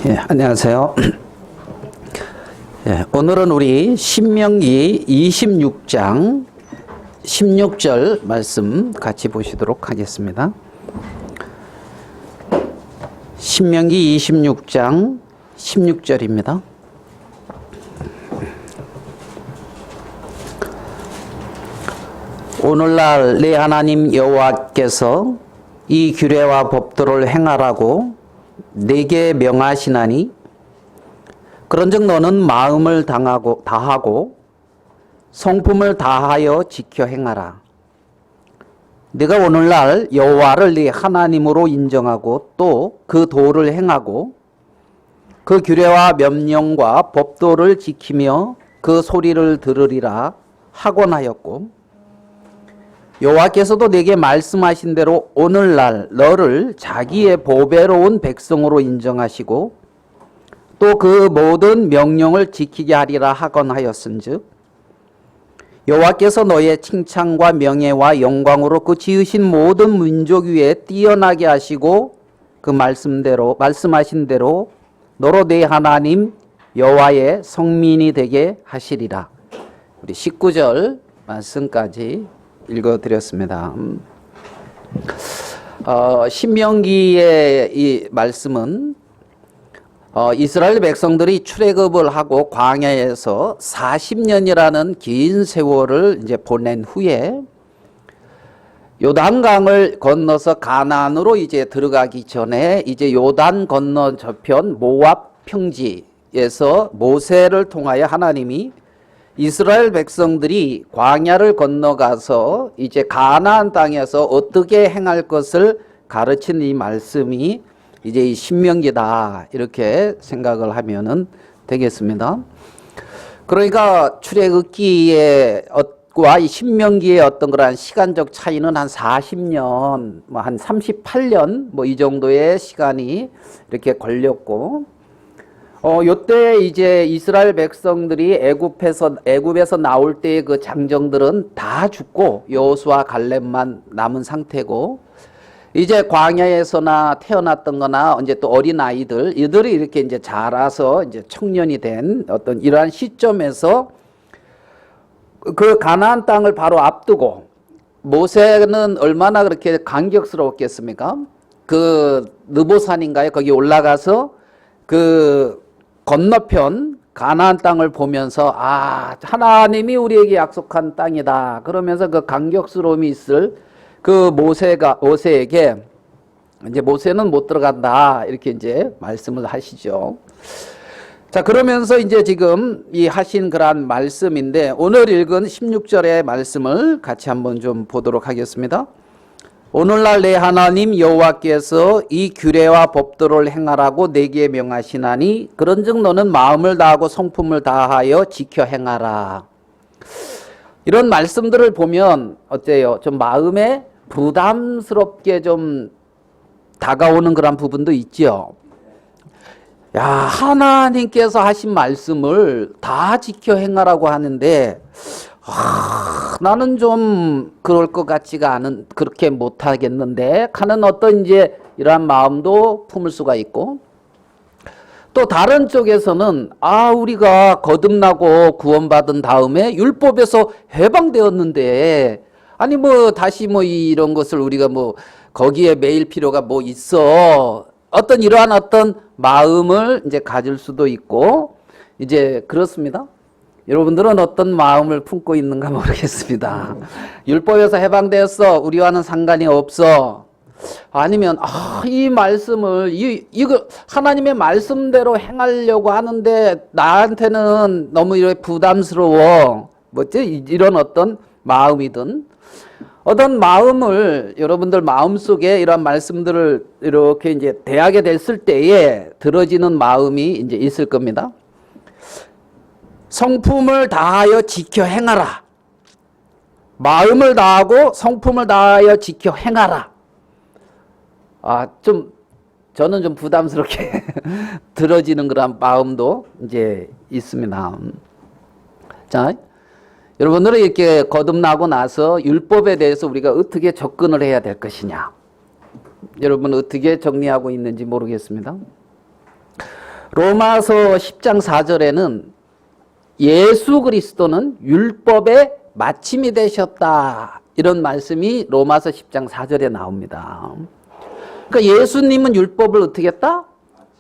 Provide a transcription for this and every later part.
안녕하세요. 오늘은 우리 신명기 26장 16절 말씀 같이 보시도록 하겠습니다. 신명기 26장 16절입니다. 오늘날 내 하나님 여호와께서 이 규례와 법도를 행하라고 내게 명하시나니 그런즉 너는 마음을 다하고 성품을 다하여 지켜 행하라. 네가 오늘날 여호와를 네 하나님으로 인정하고 또 그 도를 행하고 그 규례와 명령과 법도를 지키며 그 소리를 들으리라 하곤 하였고, 여호와께서도 내게 말씀하신 대로 오늘날 너를 자기의 보배로운 백성으로 인정하시고 또 그 모든 명령을 지키게 하리라 하곤 하였은즉, 여호와께서 너의 칭찬과 명예와 영광으로 그 지으신 모든 민족 위에 뛰어나게 하시고 그 말씀하신 대로 너로 내 하나님 여호와의 성민이 되게 하시리라. 우리 19절 말씀까지 읽어드렸습니다. 신명기의 이 말씀은 이스라엘 백성들이 출애굽을 하고 광야에서 40년이라는 긴 세월을 이제 보낸 후에 요단강을 건너서 가나안으로 이제 들어가기 전에 이제 요단 건너 저편 모압 평지에서 모세를 통하여 하나님이 이스라엘 백성들이 광야를 건너가서 이제 가나안 땅에서 어떻게 행할 것을 가르치는 이 말씀이 이제 이 신명기다, 이렇게 생각을 하면은 되겠습니다. 그러니까 출애굽기의 과 이 신명기의 어떤 그러한 시간적 차이는 한 40년, 한 38년 이 정도의 시간이 이렇게 걸렸고, 요때 이제 이스라엘 백성들이 애굽에서 나올 때의 그 장정들은 다 죽고 여호수아 갈렙만 남은 상태고, 이제 광야에서나 태어났던 거나 이제 또 어린 아이들, 이들이 이렇게 이제 자라서 이제 청년이 된 어떤 이러한 시점에서 그 가나안 땅을 바로 앞두고 모세는 얼마나 그렇게 감격스러웠겠습니까? 그 느보산인가요? 거기 올라가서 그 건너편 가나안 땅을 보면서 하나님이 우리에게 약속한 땅이다 그러면서 그 감격스러움이 있을 그 모세에게 이제 모세는 못 들어간다, 이렇게 이제 말씀을 하시죠. 자, 그러면서 이제 지금 이 하신 그러한 말씀인데, 오늘 읽은 16절의 말씀을 같이 한번 좀 보도록 하겠습니다. 오늘날 내 하나님 여호와께서 이 규례와 법도를 행하라고 내게 명하시나니 그런즉 너는 마음을 다하고 성품을 다하여 지켜 행하라. 이런 말씀들을 보면 어때요? 좀 마음에 부담스럽게 좀 다가오는 그런 부분도 있죠. 야, 하나님께서 하신 말씀을 다 지켜 행하라고 하는데 나는 좀 그럴 것 같지가 않은, 그렇게 못하겠는데 하는 어떤 이제 이러한 마음도 품을 수가 있고, 또 다른 쪽에서는 우리가 거듭나고 구원받은 다음에 율법에서 해방되었는데 아니 다시 이런 것을 우리가 거기에 매일 필요가 있어, 어떤 이러한 어떤 마음을 이제 가질 수도 있고, 이제 그렇습니다. 여러분들은 어떤 마음을 품고 있는가 모르겠습니다. 율법에서 해방되었어, 우리와는 상관이 없어. 아니면 이 말씀을 이거 하나님의 말씀대로 행하려고 하는데 나한테는 너무 이렇게 부담스러워, 이런 어떤 마음이든, 어떤 마음을 여러분들 마음속에 이런 말씀들을 이렇게 이제 대하게 됐을 때에 들어지는 마음이 이제 있을 겁니다. 성품을 다하여 지켜 행하라. 마음을 다하고 성품을 다하여 지켜 행하라. 저는 좀 부담스럽게 들어지는 그런 마음도 이제 있습니다. 자, 여러분들은 이렇게 거듭나고 나서 율법에 대해서 우리가 어떻게 접근을 해야 될 것이냐, 여러분 어떻게 정리하고 있는지 모르겠습니다. 로마서 10장 4절에는 예수 그리스도는 율법의 마침이 되셨다. 이런 말씀이 로마서 10장 4절에 나옵니다. 그러니까 예수님은 율법을 어떻게 했다?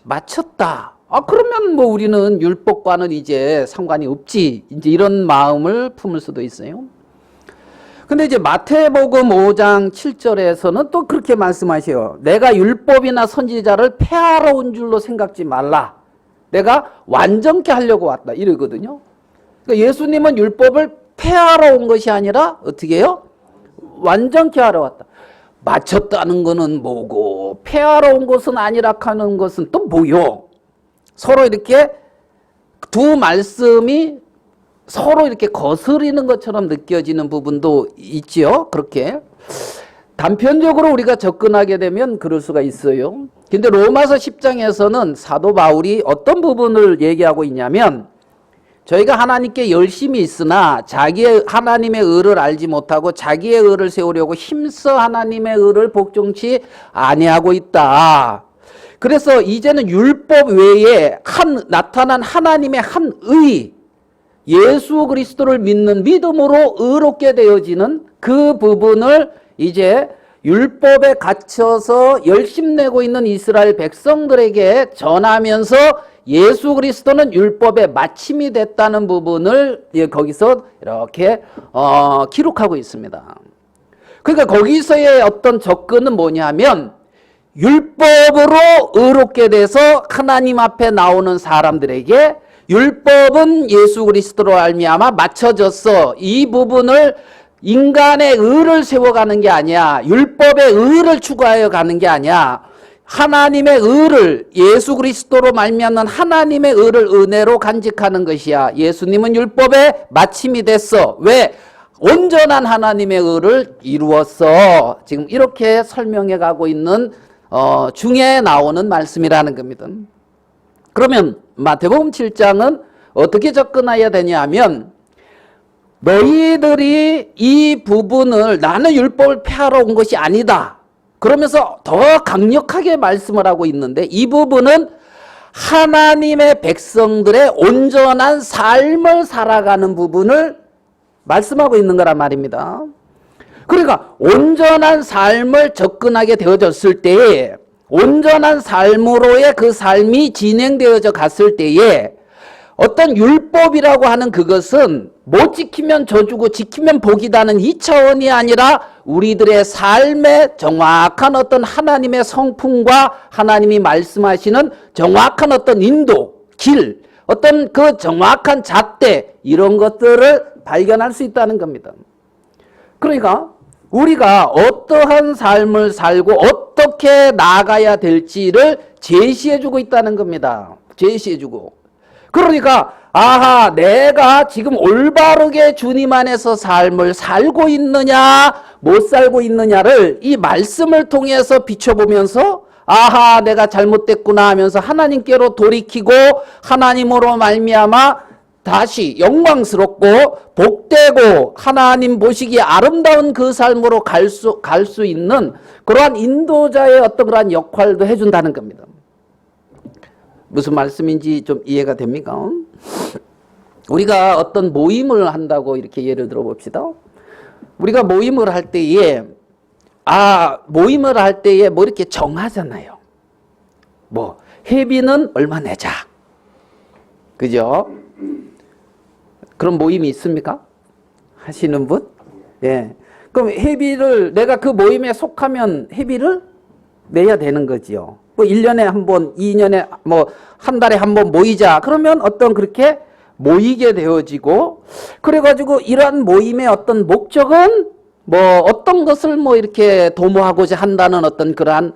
마쳤다. 그러면 뭐 우리는 율법과는 이제 상관이 없지. 이제 이런 마음을 품을 수도 있어요. 근데 이제 마태복음 5장 7절에서는 또 그렇게 말씀하셔요. 내가 율법이나 선지자를 폐하러 온 줄로 생각지 말라. 내가 완전케 하려고 왔다. 이러거든요. 그러니까 예수님은 율법을 폐하러 온 것이 아니라 어떻게 해요? 완전케 하러 왔다. 마쳤다는 것은 뭐고 폐하러 온 것은 아니라 하는 것은 또 뭐요? 서로 이렇게 두 말씀이 서로 이렇게 거스리는 것처럼 느껴지는 부분도 있지요. 그렇게 단편적으로 우리가 접근하게 되면 그럴 수가 있어요. 근데 로마서 10장에서는 사도 바울이 어떤 부분을 얘기하고 있냐면 저희가 하나님께 열심히 있으나 자기의 하나님의 의를 알지 못하고 자기의 의를 세우려고 힘써 하나님의 의를 복종치 아니하고 있다. 그래서 이제는 율법 외에 나타난 하나님의 한 의, 예수 그리스도를 믿는 믿음으로 의롭게 되어지는 그 부분을 이제 율법에 갇혀서 열심내고 있는 이스라엘 백성들에게 전하면서 예수 그리스도는 율법의 마침이 됐다는 부분을 거기서 이렇게 기록하고 있습니다. 그러니까 거기서의 어떤 접근은 뭐냐면 율법으로 의롭게 돼서 하나님 앞에 나오는 사람들에게 율법은 예수 그리스도로 말미암아 맞춰졌어. 이 부분을 인간의 의를 세워가는 게 아니야. 율법의 의를 추구하여 가는 게 아니야. 하나님의 의를 예수 그리스도로 말미암는 하나님의 의를 은혜로 간직하는 것이야. 예수님은 율법의 마침이 됐어. 왜? 온전한 하나님의 의를 이루었어. 지금 이렇게 설명해 가고 있는 중에 나오는 말씀이라는 겁니다. 그러면 마태복음 7장은 어떻게 접근해야 되냐면 너희들이 이 부분을 나는 율법을 폐하러 온 것이 아니다. 그러면서 더 강력하게 말씀을 하고 있는데 이 부분은 하나님의 백성들의 온전한 삶을 살아가는 부분을 말씀하고 있는 거란 말입니다. 그러니까 온전한 삶을 접근하게 되어졌을 때에 온전한 삶으로의 그 삶이 진행되어져 갔을 때에 어떤 율법이라고 하는 그것은 못 지키면 저주고 지키면 복이다는 이 차원이 아니라 우리들의 삶의 정확한 어떤 하나님의 성품과 하나님이 말씀하시는 정확한 어떤 인도, 길, 어떤 그 정확한 잣대 이런 것들을 발견할 수 있다는 겁니다. 그러니까 우리가 어떠한 삶을 살고 어떻게 나아가야 될지를 제시해주고 있다는 겁니다. 제시해주고. 그러니까 내가 지금 올바르게 주님 안에서 삶을 살고 있느냐 못 살고 있느냐를 이 말씀을 통해서 비춰보면서 내가 잘못됐구나 하면서 하나님께로 돌이키고 하나님으로 말미암아 다시 영광스럽고 복되고 하나님 보시기에 아름다운 그 삶으로 갈 수 있는 그러한 인도자의 어떤 그러한 역할도 해준다는 겁니다. 무슨 말씀인지 좀 이해가 됩니까? 우리가 어떤 모임을 한다고 이렇게 예를 들어 봅시다. 우리가 모임을 할 때에 뭐 이렇게 정하잖아요. 뭐 회비는 얼마 내자. 그죠? 그런 모임이 있습니까? 하시는 분? 예. 그럼 회비를 내가 그 모임에 속하면 회비를 내야 되는 거지요. 뭐 1년에 한 번, 2년에 뭐 한 달에 한 번 모이자. 그러면 어떤 그렇게 모이게 되어지고 그래가지고 이러한 모임의 어떤 목적은 뭐 어떤 것을 뭐 이렇게 도모하고자 한다는 어떤 그러한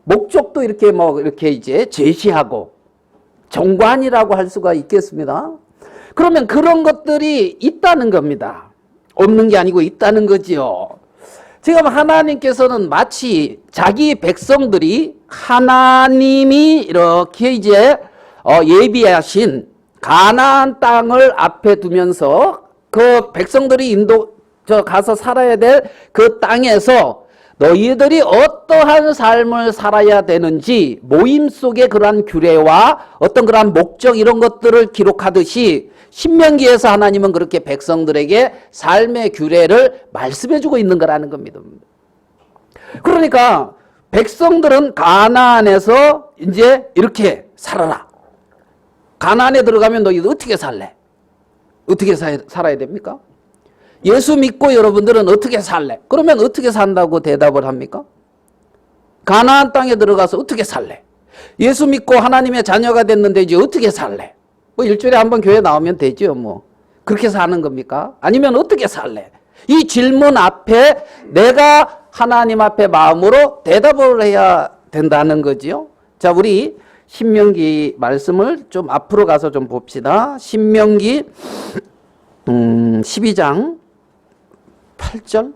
목적도 이렇게 뭐 이렇게 이제 제시하고 정관이라고 할 수가 있겠습니다. 그러면 그런 것들이 있다는 겁니다. 없는 게 아니고 있다는 거지요. 지금 하나님께서는 마치 자기 백성들이 하나님이 이렇게 이제 예비하신 가나안 땅을 앞에 두면서 그 백성들이 가서 살아야 될 그 땅에서 너희들이 어떠한 삶을 살아야 되는지 모임 속에 그러한 규례와 어떤 그러한 목적 이런 것들을 기록하듯이 신명기에서 하나님은 그렇게 백성들에게 삶의 규례를 말씀해주고 있는 거라는 겁니다. 그러니까 백성들은 가나안에서 이제 이렇게 살아라. 가나안에 들어가면 너희들 어떻게 살래? 어떻게 살아야 됩니까? 예수 믿고 여러분들은 어떻게 살래? 그러면 어떻게 산다고 대답을 합니까? 가나안 땅에 들어가서 어떻게 살래? 예수 믿고 하나님의 자녀가 됐는데 이제 어떻게 살래? 뭐 일주일에 한 번 교회 나오면 되죠, 뭐. 그렇게 사는 겁니까? 아니면 어떻게 살래? 이 질문 앞에 내가 하나님 앞에 마음으로 대답을 해야 된다는 거지요. 자, 우리 신명기 말씀을 좀 앞으로 가서 좀 봅시다. 신명기 12장 8절.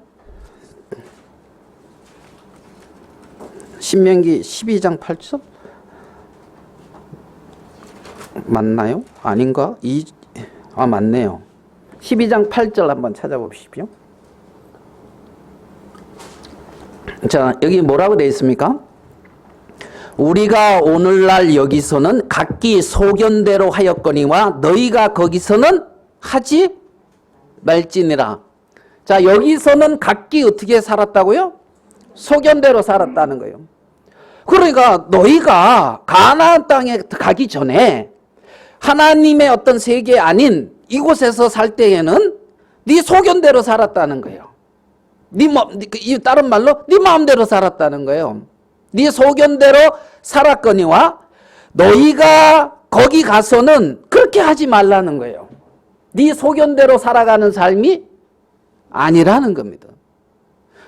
신명기 12장 8절. 맞나요? 아닌가? 맞네요. 12장 8절 한번 찾아보십시오. 자, 여기 뭐라고 되어 있습니까? 우리가 오늘날 여기서는 각기 소견대로 하였거니와 너희가 거기서는 하지 말지니라. 자, 여기서는 각기 어떻게 살았다고요? 소견대로 살았다는 거예요. 그러니까 너희가 가나안 땅에 가기 전에 하나님의 어떤 세계 아닌 이곳에서 살 때에는 네 소견대로 살았다는 거예요. 다른 말로 네 마음대로 살았다는 거예요. 네 소견대로 살았거니와 너희가 거기 가서는 그렇게 하지 말라는 거예요. 네 소견대로 살아가는 삶이 아니라는 겁니다.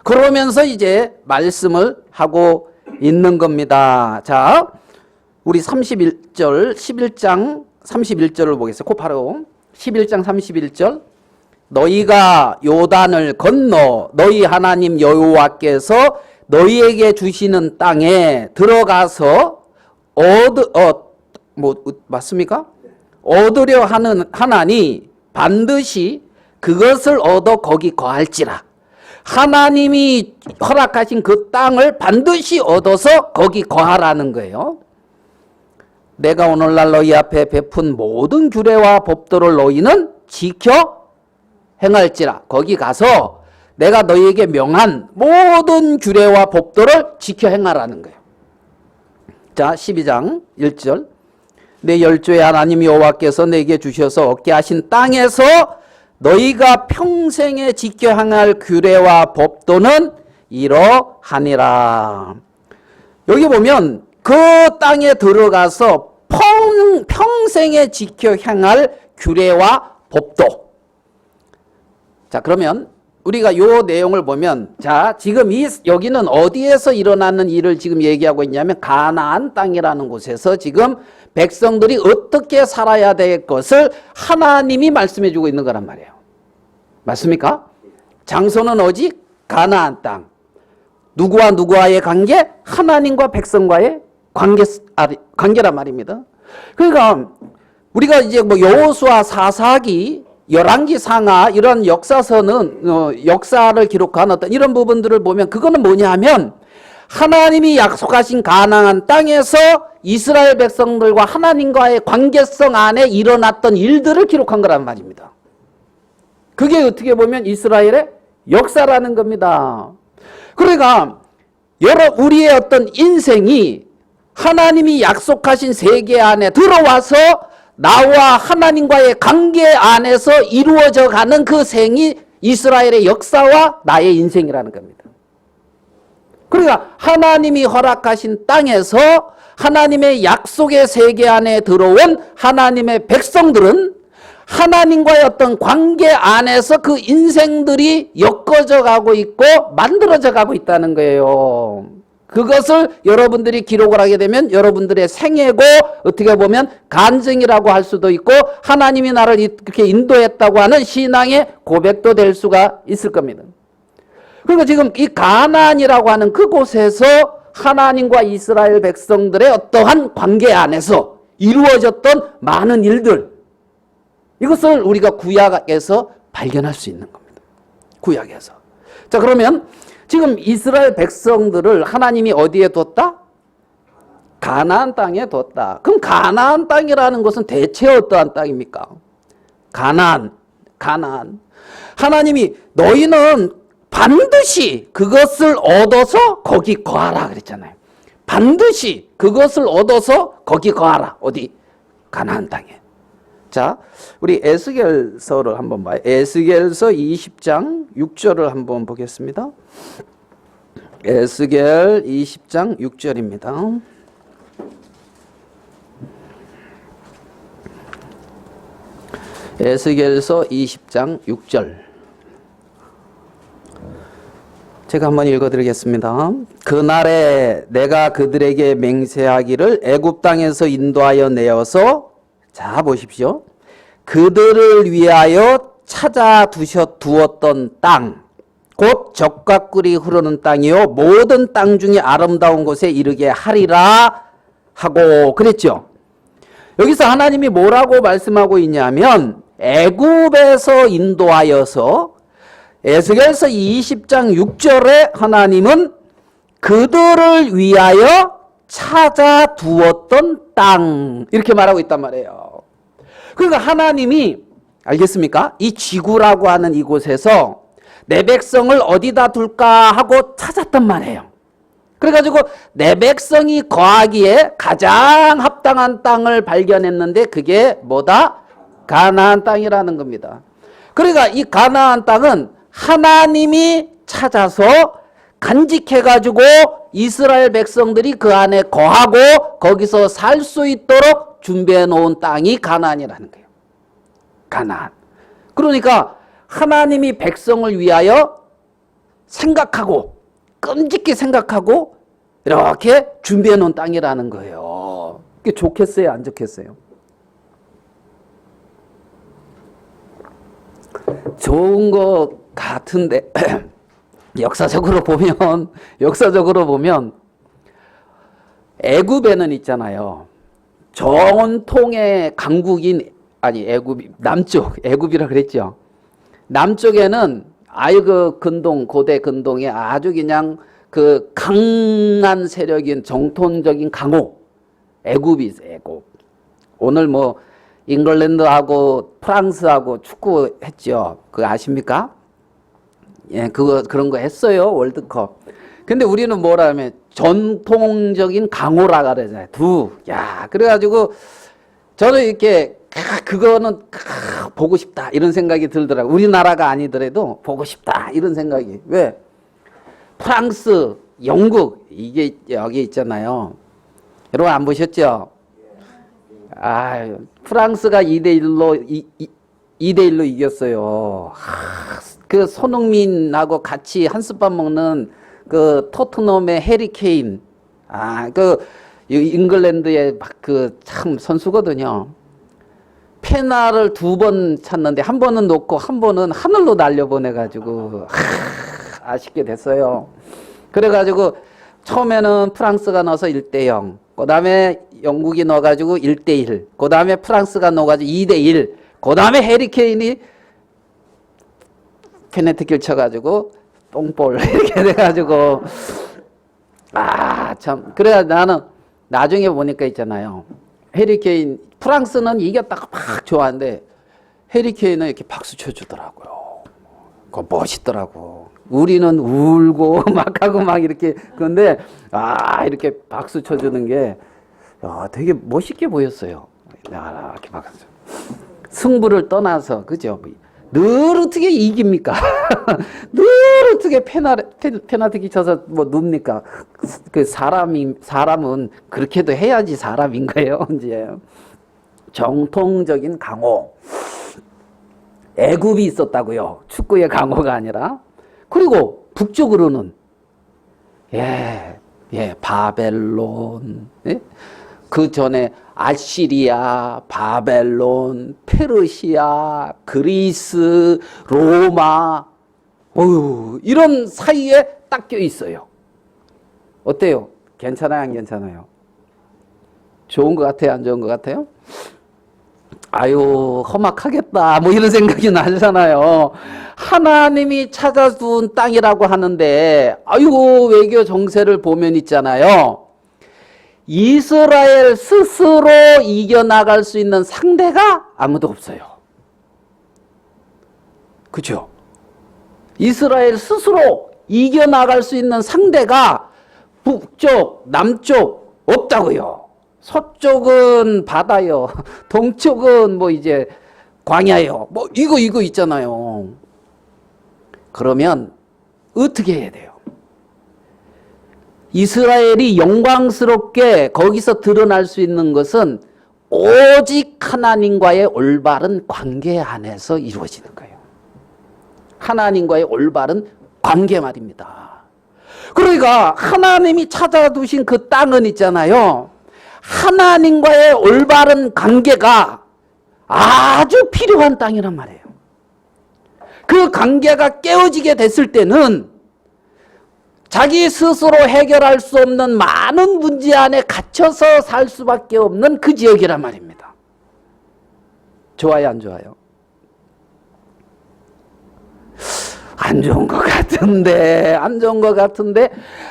그러면서 이제 말씀을 하고 있는 겁니다. 자, 우리 31절, 11장 31절을 보겠습니다. 곧바로 11장 31절. 너희가 요단을 건너 너희 하나님 여호와께서 너희에게 주시는 땅에 들어가서 맞습니까? 얻으려 하나니 반드시 그것을 얻어 거기 거할지라. 하나님이 허락하신 그 땅을 반드시 얻어서 거기 거하라는 거예요. 내가 오늘날 너희 앞에 베푼 모든 규례와 법도를 너희는 지켜 행할지라. 거기 가서 내가 너희에게 명한 모든 규례와 법도를 지켜 행하라는 거예요. 자, 12장 1절. 내 열조의 하나님 여호와께서 내게 주셔서 얻게 하신 땅에서 너희가 평생에 지켜 행할 규례와 법도는 이러하니라. 여기 보면 그 땅에 들어가서 평생에 지켜 행할 규례와 법도. 자, 그러면 우리가 이 내용을 보면, 자, 지금 여기는 어디에서 일어나는 일을 지금 얘기하고 있냐면 가나안 땅이라는 곳에서 지금 백성들이 어떻게 살아야 될 것을 하나님이 말씀해 주고 있는 거란 말이에요. 맞습니까? 장소는 어디? 가나안 땅. 누구와 누구와의 관계? 하나님과 백성과의 관계란 말입니다. 그러니까 우리가 이제 뭐 여호수아 사사기, 열왕기 상하 이런 역사서는 역사를 기록한 어떤 이런 부분들을 보면 그거는 뭐냐 하면 하나님이 약속하신 가나안 땅에서 이스라엘 백성들과 하나님과의 관계성 안에 일어났던 일들을 기록한 거란 말입니다. 그게 어떻게 보면 이스라엘의 역사라는 겁니다. 그러니까 우리의 어떤 인생이 하나님이 약속하신 세계 안에 들어와서 나와 하나님과의 관계 안에서 이루어져 가는 그 생이 이스라엘의 역사와 나의 인생이라는 겁니다. 그러니까 하나님이 허락하신 땅에서 하나님의 약속의 세계 안에 들어온 하나님의 백성들은 하나님과의 어떤 관계 안에서 그 인생들이 엮어져 가고 있고 만들어져 가고 있다는 거예요. 그것을 여러분들이 기록을 하게 되면 여러분들의 생애고 어떻게 보면 간증이라고 할 수도 있고 하나님이 나를 이렇게 인도했다고 하는 신앙의 고백도 될 수가 있을 겁니다. 그러니까 지금 이 가나안이라고 하는 그곳에서 하나님과 이스라엘 백성들의 어떠한 관계 안에서 이루어졌던 많은 일들, 이것을 우리가 구약에서 발견할 수 있는 겁니다. 구약에서. 자, 그러면 지금 이스라엘 백성들을 하나님이 어디에 뒀다? 가나안 땅에 뒀다. 그럼 가나안 땅이라는 것은 대체 어떠한 땅입니까? 가나안. 하나님이 너희는 반드시 그것을 얻어서 거기 거하라 그랬잖아요. 반드시 그것을 얻어서 거기 거하라. 어디? 가나안 땅에. 자, 우리 에스겔서를 한번 봐요. 에스겔서 20장 6절을 한번 보겠습니다. 에스겔 20장 6절입니다. 에스겔서 20장 6절. 제가 한번 읽어드리겠습니다. 그날에 내가 그들에게 맹세하기를 애굽 땅에서 인도하여 내어서, 자 보십시오, 그들을 위하여 찾아 두었던 땅, 곧 젖과 꿀이 흐르는 땅이요 모든 땅 중에 아름다운 곳에 이르게 하리라 하고 그랬죠. 여기서 하나님이 뭐라고 말씀하고 있냐면 애굽에서 인도하여서, 에스겔서 20장 6절에 하나님은 그들을 위하여 찾아 두었던 땅, 이렇게 말하고 있단 말이에요. 그러니까 하나님이, 알겠습니까? 이 지구라고 하는 이곳에서 내 백성을 어디다 둘까 하고 찾았단 말이에요. 그래가지고 내 백성이 거하기에 가장 합당한 땅을 발견했는데 그게 뭐다? 가나안 땅이라는 겁니다. 그러니까 이 가나안 땅은 하나님이 찾아서 간직해가지고 이스라엘 백성들이 그 안에 거하고 거기서 살 수 있도록 준비해 놓은 땅이 가나안이라는 거예요. 가나안. 그러니까 하나님이 백성을 위하여 생각하고 끔찍히 생각하고 이렇게 준비해 놓은 땅이라는 거예요. 그게 좋겠어요, 안 좋겠어요? 좋은 것 같은데 역사적으로 보면 애굽에는 있잖아요. 전통의 강국인, 아니 애굽이 남쪽, 애굽이라 그랬죠. 남쪽에는 아유 그 근동, 고대 근동에 아주 그냥 그 강한 세력인 정통적인 강호 애굽이 있어요. 애굽. 오늘 뭐 잉글랜드하고 프랑스하고 축구했죠. 그거 아십니까? 예, 그런 거 했어요. 월드컵. 근데 우리는 뭐라 하면 전통적인 강호라 그러잖아요. 야, 그래가지고 저는 이렇게 그거는 보고 싶다 이런 생각이 들더라고요. 우리나라가 아니더라도 보고 싶다 이런 생각이. 왜? 프랑스, 영국 이게 여기 있잖아요. 여러분 안 보셨죠? 프랑스가 2대1로 이겼어요. 그 손흥민하고 같이 한솥밥 먹는 그 토트넘의 해리케인, 그 잉글랜드의 그 참 선수거든요. 페널을 2번 찼는데 한 번은 놓고 한 번은 하늘로 날려보내가지고 아쉽게 됐어요. 그래가지고 처음에는 프랑스가 넣어서 1대0, 그 다음에 영국이 넣어가지고 1대1, 그 다음에 프랑스가 넣어가지고 2대1, 그 다음에 해리케인이 페널티킥을 쳐가지고 똥볼 이렇게 돼가지고 참. 그래야 나는 나중에 보니까 있잖아요. 해리케인, 프랑스는 이겼다가 막 좋아하는데 해리케인은 이렇게 박수 쳐주더라고요. 그거 멋있더라고. 우리는 울고 막 하고 막 이렇게. 그런데 이렇게 박수 쳐주는 게 되게 멋있게 보였어요. 이렇게 박수. 승부를 떠나서, 그죠? 늘 어떻게 이깁니까? 늘 어떻게 페널티킥 쳐서 뭐 눕니까? 그 사람은 그렇게도 해야지 사람인 거예요. 이제 정통적인 강호. 애굽이 있었다고요. 축구의 강호가 아니라. 그리고 북쪽으로는 바벨론, 그 전에 아시리아, 바벨론, 페르시아, 그리스, 로마, 이런 사이에 딱 껴 있어요. 어때요? 괜찮아요, 안 괜찮아요? 좋은 것 같아요, 안 좋은 것 같아요? 아유, 험악하겠다. 뭐 이런 생각이 나잖아요. 하나님이 찾아둔 땅이라고 하는데, 아유, 외교 정세를 보면 있잖아요. 이스라엘 스스로 이겨나갈 수 있는 상대가 아무도 없어요. 그죠? 이스라엘 스스로 이겨나갈 수 있는 상대가 북쪽, 남쪽 없다고요. 서쪽은 바다요. 동쪽은 뭐 이제 광야요. 뭐 이거 있잖아요. 그러면 어떻게 해야 돼요? 이스라엘이 영광스럽게 거기서 드러날 수 있는 것은 오직 하나님과의 올바른 관계 안에서 이루어지는 거예요. 하나님과의 올바른 관계 말입니다. 그러니까 하나님이 찾아두신 그 땅은 있잖아요. 하나님과의 올바른 관계가 아주 필요한 땅이란 말이에요. 그 관계가 깨어지게 됐을 때는 자기 스스로 해결할 수 없는 많은 문제 안에 갇혀서 살 수밖에 없는 그 지역이란 말입니다. 좋아요, 안 좋아요? 안 좋은 것 같은데, 안 좋은 것 같은데,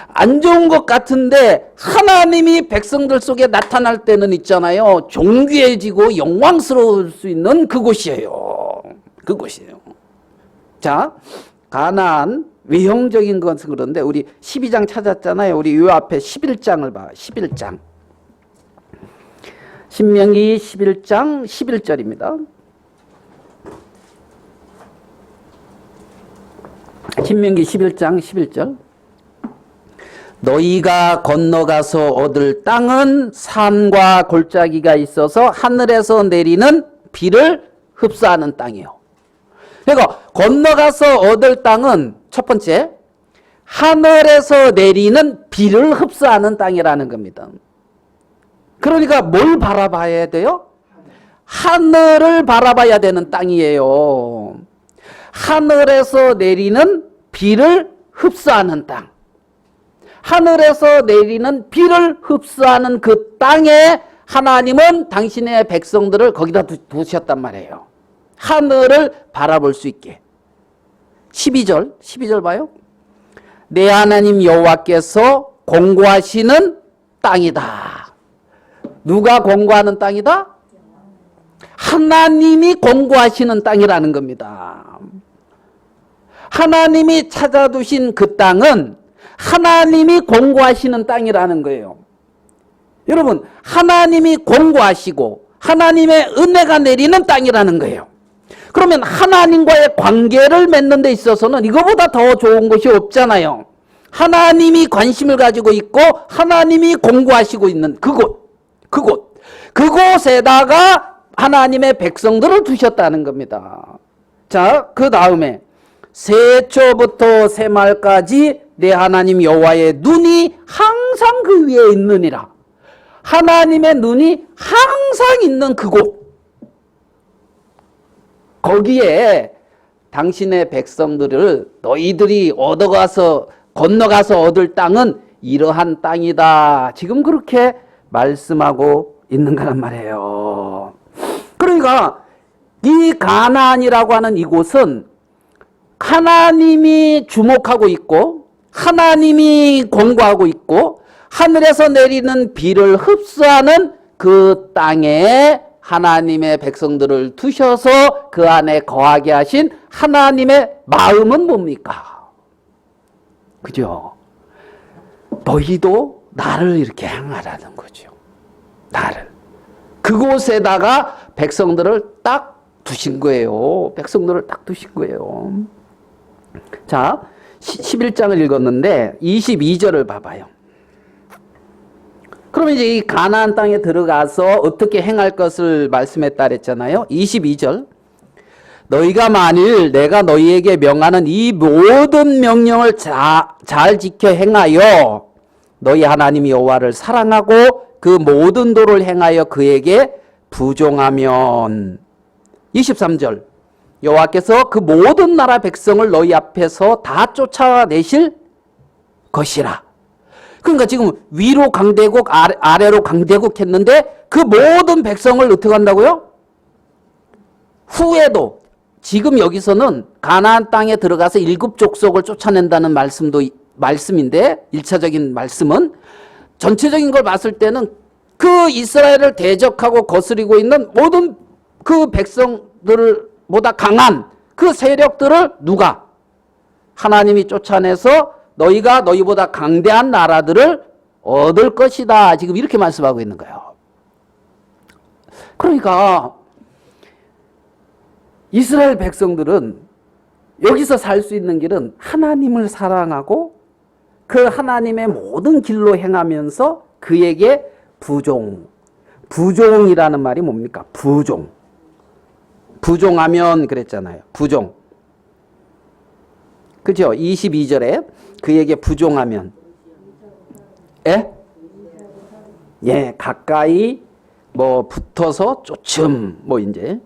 안 좋은 것 같은데, 하나님이 백성들 속에 나타날 때는 있잖아요. 존귀해지고 영광스러울 수 있는 그곳이에요. 그곳이에요. 자, 가나안, 외형적인 것은 그런데, 우리 12장 찾았잖아요. 우리 요 앞에 11장을 봐. 11장. 신명기 11장 11절입니다. 신명기 11장 11절. 너희가 건너가서 얻을 땅은 산과 골짜기가 있어서 하늘에서 내리는 비를 흡수하는 땅이요. 그러니까 건너가서 얻을 땅은 첫 번째, 하늘에서 내리는 비를 흡수하는 땅이라는 겁니다. 그러니까 뭘 바라봐야 돼요? 하늘을 바라봐야 되는 땅이에요. 하늘에서 내리는 비를 흡수하는 땅. 하늘에서 내리는 비를 흡수하는 그 땅에 하나님은 당신의 백성들을 거기다 두셨단 말이에요. 하늘을 바라볼 수 있게. 12절 봐요. 내 하나님 여호와께서 공고하시는 땅이다. 누가 공고하는 땅이다? 하나님이 공고하시는 땅이라는 겁니다. 하나님이 찾아두신 그 땅은 하나님이 공고하시는 땅이라는 거예요. 여러분, 하나님이 공고하시고 하나님의 은혜가 내리는 땅이라는 거예요. 그러면 하나님과의 관계를 맺는 데 있어서는 이거보다 더 좋은 것이 없잖아요. 하나님이 관심을 가지고 있고 하나님이 공고하시고 있는 그곳에다가 하나님의 백성들을 두셨다는 겁니다. 자, 그 다음에 세초부터 새말까지 내 하나님 여호와의 눈이 항상 그 위에 있느니라. 하나님의 눈이 항상 있는 그곳. 거기에 당신의 백성들을 너희들이 건너가서 얻을 땅은 이러한 땅이다. 지금 그렇게 말씀하고 있는 거란 말이에요. 그러니까 이 가나안이라고 하는 이곳은 하나님이 주목하고 있고 하나님이 공고하고 있고 하늘에서 내리는 비를 흡수하는 그 땅에 하나님의 백성들을 두셔서 그 안에 거하게 하신 하나님의 마음은 뭡니까? 그죠? 너희도 나를 이렇게 향하라는 거죠. 나를. 그곳에다가 백성들을 딱 두신 거예요. 백성들을 딱 두신 거예요. 자, 11장을 읽었는데 22절을 봐봐요. 그러면 이제 이 가나안 땅에 들어가서 어떻게 행할 것을 말씀했다 그랬잖아요. 22절. 너희가 만일 내가 너희에게 명하는 이 모든 명령을 잘 지켜 행하여 너희 하나님 여호와를 사랑하고 그 모든 도를 행하여 그에게 부종하면 23절. 여호와께서 그 모든 나라 백성을 너희 앞에서 다 쫓아내실 것이라. 그러니까 지금 위로 강대국 아래로 강대국 했는데 그 모든 백성을 어떻게 한다고요? 후에도 지금 여기서는 가나안 땅에 들어가서 7 족속을 쫓아낸다는 말씀인데 1차적인 말씀은 전체적인 걸 봤을 때는 그 이스라엘을 대적하고 거스리고 있는 모든 그 백성들보다 강한 그 세력들을 누가? 하나님이 쫓아내서 너희가 너희보다 강대한 나라들을 얻을 것이다. 지금 이렇게 말씀하고 있는 거예요. 그러니까 이스라엘 백성들은 여기서 살 수 있는 길은 하나님을 사랑하고 그 하나님의 모든 길로 행하면서 그에게 부종이라는 말이 뭡니까? 부종하면 그랬잖아요. 부종. 그죠? 22절에 그에게 부종하면. 예, 가까이 뭐 붙어서 쫓음 뭐 이제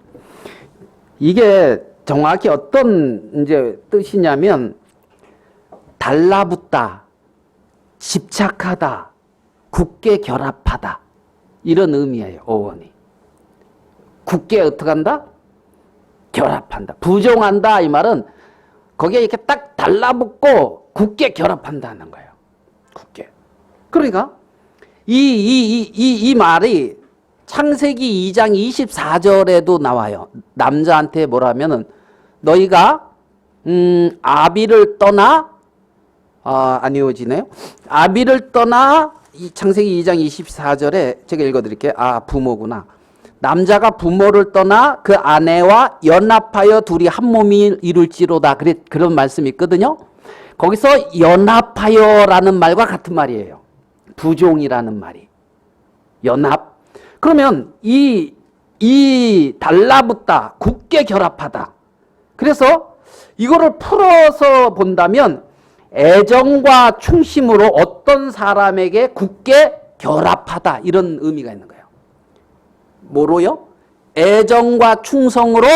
이게 정확히 어떤 이제 뜻이냐면 달라붙다, 집착하다, 굳게 결합하다 이런 의미예요. 어원이. 굳게 어떻게 한다? 결합한다. 부종한다 이 말은 거기에 이렇게 딱 달라붙고 굳게 결합한다는 거예요. 굳게. 그러니까 이 말이 창세기 2장 24절에도 나와요. 남자한테 뭐라면은 너희가 아비를 떠나 아니오지네요. 아비를 떠나 이 창세기 2장 24절에 제가 읽어드릴게요. 부모구나. 남자가 부모를 떠나 그 아내와 연합하여 둘이 한 몸이 이룰지로다. 그런 말씀이 있거든요. 거기서 연합하여라는 말과 같은 말이에요. 부종이라는 말이. 연합. 그러면 이 달라붙다, 굳게 결합하다. 그래서 이거를 풀어서 본다면 애정과 충심으로 어떤 사람에게 굳게 결합하다 이런 의미가 있는 거예요. 뭐로요? 애정과 충성으로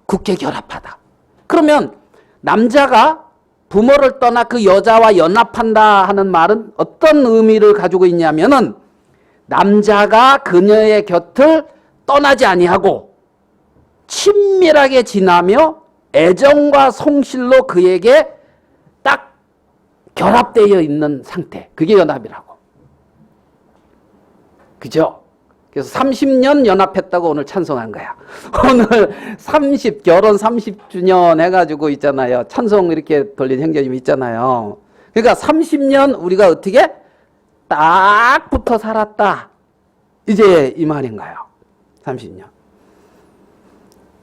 굳게 결합하다. 그러면 남자가 부모를 떠나 그 여자와 연합한다 하는 말은 어떤 의미를 가지고 있냐면은 남자가 그녀의 곁을 떠나지 아니하고 친밀하게 지나며 애정과 성실로 그에게 딱 결합되어 있는 상태. 그게 연합이라고. 그죠? 그래서 30년 연합했다고 오늘 찬송한 거야. 오늘 결혼 30주년 해가지고 있잖아요. 찬송 이렇게 돌린 형제님 있잖아요. 그러니까 30년 우리가 어떻게 딱 붙어 살았다. 이제 이 말인가요? 30년.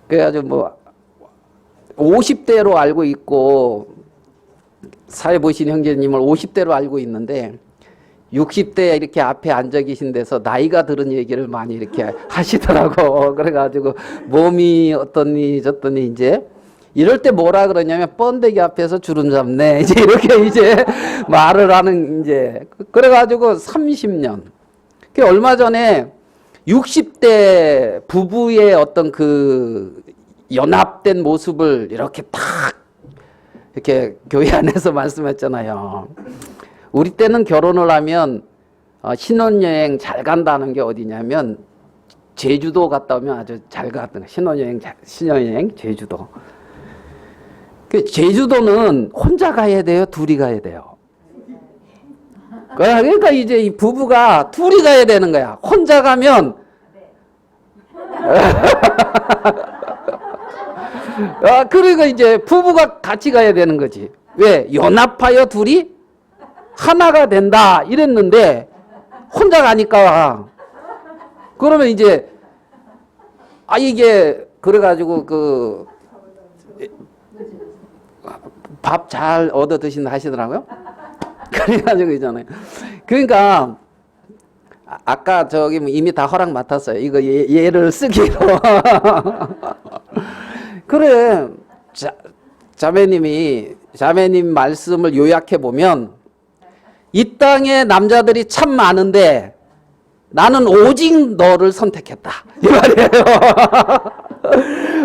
그래가지고 뭐 50대로 알고 있고 사회 보신 형제님을 50대로 알고 있는데 60대 이렇게 앞에 앉아 계신 데서 나이가 들은 얘기를 많이 이렇게 하시더라고. 그래가지고 몸이 어떠니 저떠니 이제 이럴 때 뭐라 그러냐면 번데기 앞에서 주름 잡네. 이제 이렇게 이제 말을 하는 이제 그래가지고 30년. 그 얼마 전에 60대 부부의 어떤 그 연합된 모습을 이렇게 딱 이렇게 교회 안에서 말씀했잖아요. 우리 때는 결혼을 하면 신혼여행 잘 간다는 게 어디냐면 제주도 갔다 오면 아주 잘 갔던 신혼여행 제주도. 그 제주도는 혼자 가야 돼요? 둘이 가야 돼요? 그러니까 이제 이 부부가 둘이 가야 되는 거야. 혼자 가면 그러니까 이제 부부가 같이 가야 되는 거지. 왜? 연합하여 둘이 하나가 된다 이랬는데 혼자 가니까 그러면 이제 이게 그래가지고 그 밥 잘 얻어 드신다 하시더라고요. 그래가지고 있잖아요. 그러니까 아까 저기 이미 다 허락 맡았어요. 이거 얘를 쓰기로. 그래 자매님 말씀을 요약해 보면 이 땅에 남자들이 참 많은데 나는 오직 너를 선택했다. 이 말이에요.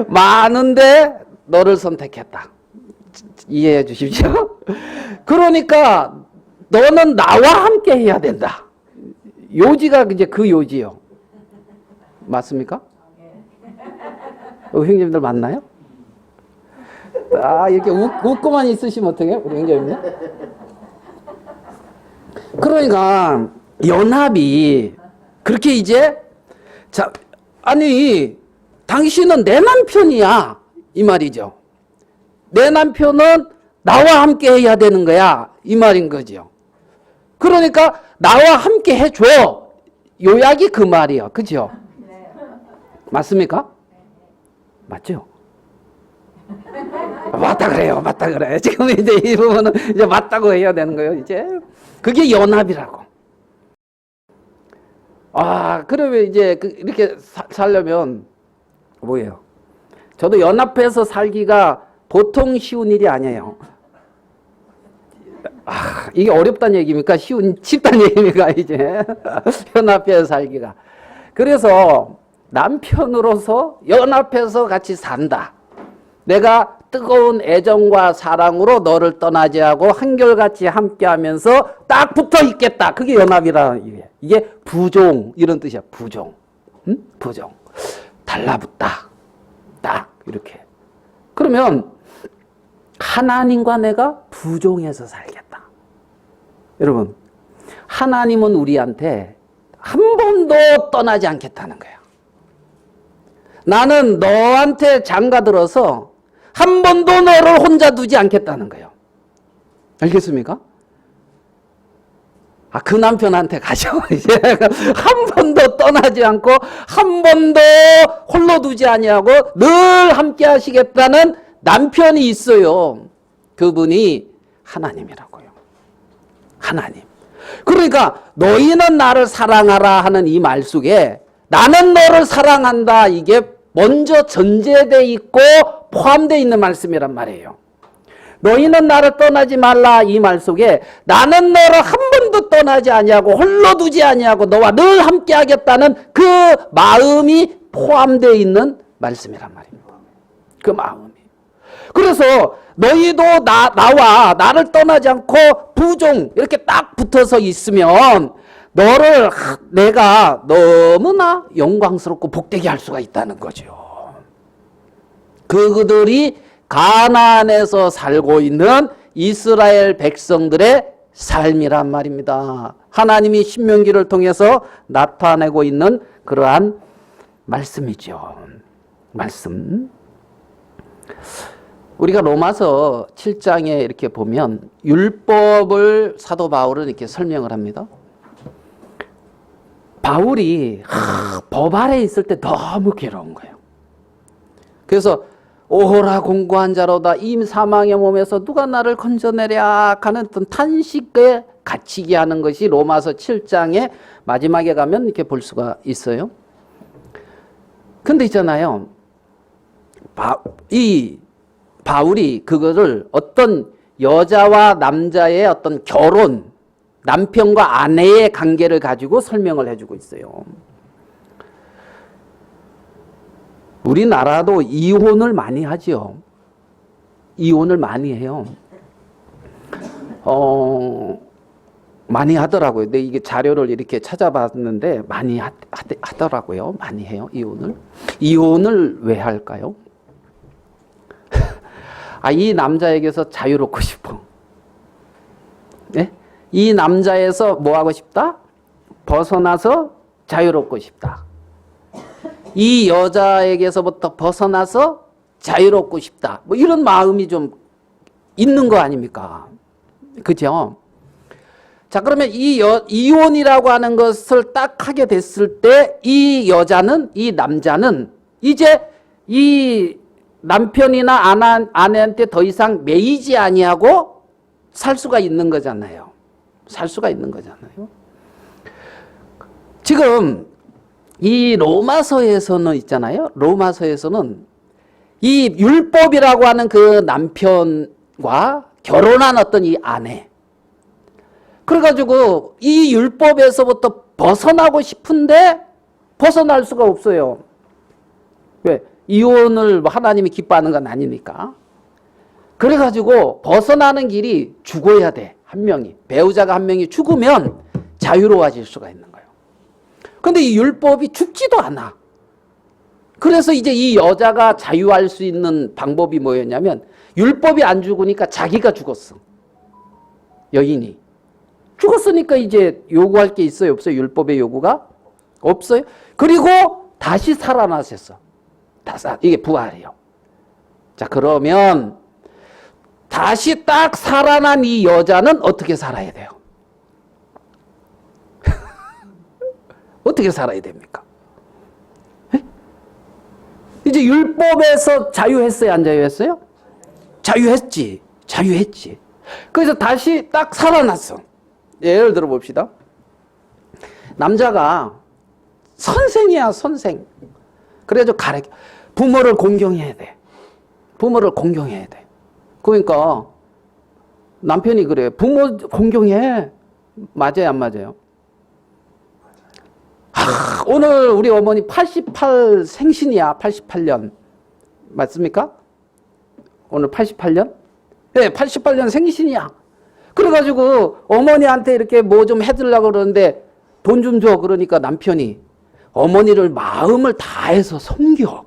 많은데 너를 선택했다. 이해해 주십시오. 그러니까 너는 나와 함께 해야 된다. 요지가 이제 그 요지요. 맞습니까? 형제님들 맞나요? 이렇게 웃고만 있으시면 어떡해요? 우리 형제님. 그러니까 연합이 그렇게 이제 자 아니 당신은 내 남편이야 이 말이죠. 내 남편은 나와 함께 해야 되는 거야 이 말인 거죠. 그러니까 나와 함께 해줘. 요약이 그 말이에요. 그죠? 맞습니까? 맞죠? 맞다 그래요. 맞다 그래. 지금 이제 이 부분은 이제 맞다고 해야 되는 거예요. 이제 그게 연합이라고. 그러면 이제 이렇게 살려면 뭐예요? 저도 연합해서 살기가 보통 쉬운 일이 아니에요. 이게 어렵다는 얘기입니까? 쉽다는 얘기입니까? 이제 연합해서 살기가. 그래서 남편으로서 연합해서 같이 산다. 내가 뜨거운 애정과 사랑으로 너를 떠나지 않고 한결같이 함께하면서 딱 붙어 있겠다. 그게 연합이라는 얘기예요. 이게 부종 이런 뜻이야. 부종, 부종. 달라붙다. 딱 이렇게. 그러면 하나님과 내가 부종해서 살겠다. 여러분, 하나님은 우리한테 한 번도 떠나지 않겠다는 거야. 나는 너한테 장가들어서 한 번도 너를 혼자 두지 않겠다는 거예요. 알겠습니까? 그 남편한테 가죠. 이제 한 번도 떠나지 않고 한 번도 홀로 두지 아니하고 늘 함께 하시겠다는 남편이 있어요. 그분이 하나님이라고요. 하나님. 그러니까 너희는 나를 사랑하라 하는 이 말 속에 나는 너를 사랑한다. 이게 먼저 전제되어 있고 포함되어 있는 말씀이란 말이에요. 너희는 나를 떠나지 말라 이 말 속에 나는 너를 한 번도 떠나지 아니하고 홀로 두지 아니하고 너와 늘 함께 하겠다는 그 마음이 포함되어 있는 말씀이란 말입니다. 그 마음이. 그래서 너희도 나와 나를 떠나지 않고 부종 이렇게 딱 붙어서 있으면 너를 내가 너무나 영광스럽고 복되게 할 수가 있다는 거죠. 그들이 가나안에서 살고 있는 이스라엘 백성들의 삶이란 말입니다. 하나님이 신명기를 통해서 나타내고 있는 그러한 말씀이죠. 말씀. 우리가 로마서 7장에 이렇게 보면 율법을 사도 바울은 이렇게 설명을 합니다. 바울이 법 아래 있을 때 너무 괴로운 거예요. 그래서 오호라 공고한 자로다 이 사망의 몸에서 누가 나를 건져내랴 하는 어떤 탄식에 갇히게 하는 것이 로마서 7장의 마지막에 가면 이렇게 볼 수가 있어요. 근데 있잖아요. 이 바울이 그거를 어떤 여자와 남자의 어떤 결혼, 남편과 아내의 관계를 가지고 설명을 해주고 있어요. 우리나라도 이혼을 많이 하죠. 이혼을 많이 해요. 많이 하더라고요. 근데 이게 자료를 이렇게 찾아봤는데 많이 하더라고요. 많이 해요, 이혼을. 이혼을 왜 할까요? 이 남자에게서 자유롭고 싶어. 네? 이 남자에서 뭐 하고 싶다? 벗어나서 자유롭고 싶다. 이 여자에게서부터 벗어나서 자유롭고 싶다. 뭐 이런 마음이 좀 있는 거 아닙니까? 그죠? 자, 그러면 이혼이라고 하는 것을 딱 하게 됐을 때 이 여자는, 이 남자는 이제 이 남편이나 아내한테 더 이상 매이지 아니하고 살 수가 있는 거잖아요. 살 수가 있는 거잖아요. 지금 이 로마서에서는 있잖아요. 로마서에서는 이 율법이라고 하는 그 남편과 결혼한 어떤 이 아내. 그래가지고 이 율법에서부터 벗어나고 싶은데 벗어날 수가 없어요. 왜? 이혼을 하나님이 기뻐하는 건 아니니까. 그래가지고 벗어나는 길이 죽어야 돼. 한 명이. 배우자가 한 명이 죽으면 자유로워질 수가 있는 거예요. 근데 이 율법이 죽지도 않아. 그래서 이제 이 여자가 자유할 수 있는 방법이 뭐였냐면 율법이 안 죽으니까 자기가 죽었어. 여인이. 죽었으니까 이제 요구할 게 있어요? 없어요? 율법의 요구가? 없어요. 그리고 다시 살아나셨어. 이게 부활이에요. 자, 그러면 다시 딱 살아난 이 여자는 어떻게 살아야 돼요? 어떻게 살아야 됩니까? 에? 이제 율법에서 자유했어요? 안 자유했어요? 자유했지. 자유했지. 그래서 다시 딱 살아났어. 예를 들어 봅시다. 남자가 선생이야, 선생. 그래가지고 부모를 공경해야 돼. 부모를 공경해야 돼. 그러니까 남편이 그래요. 부모 공경해. 맞아요, 안 맞아요? 오늘 우리 어머니 88 생신이야. 88년. 맞습니까? 오늘 88년? 네, 88년 생신이야. 그래가지고 어머니한테 이렇게 뭐 좀 해주려고 그러는데 돈 좀 줘. 그러니까 남편이 어머니를 마음을 다해서 섬겨.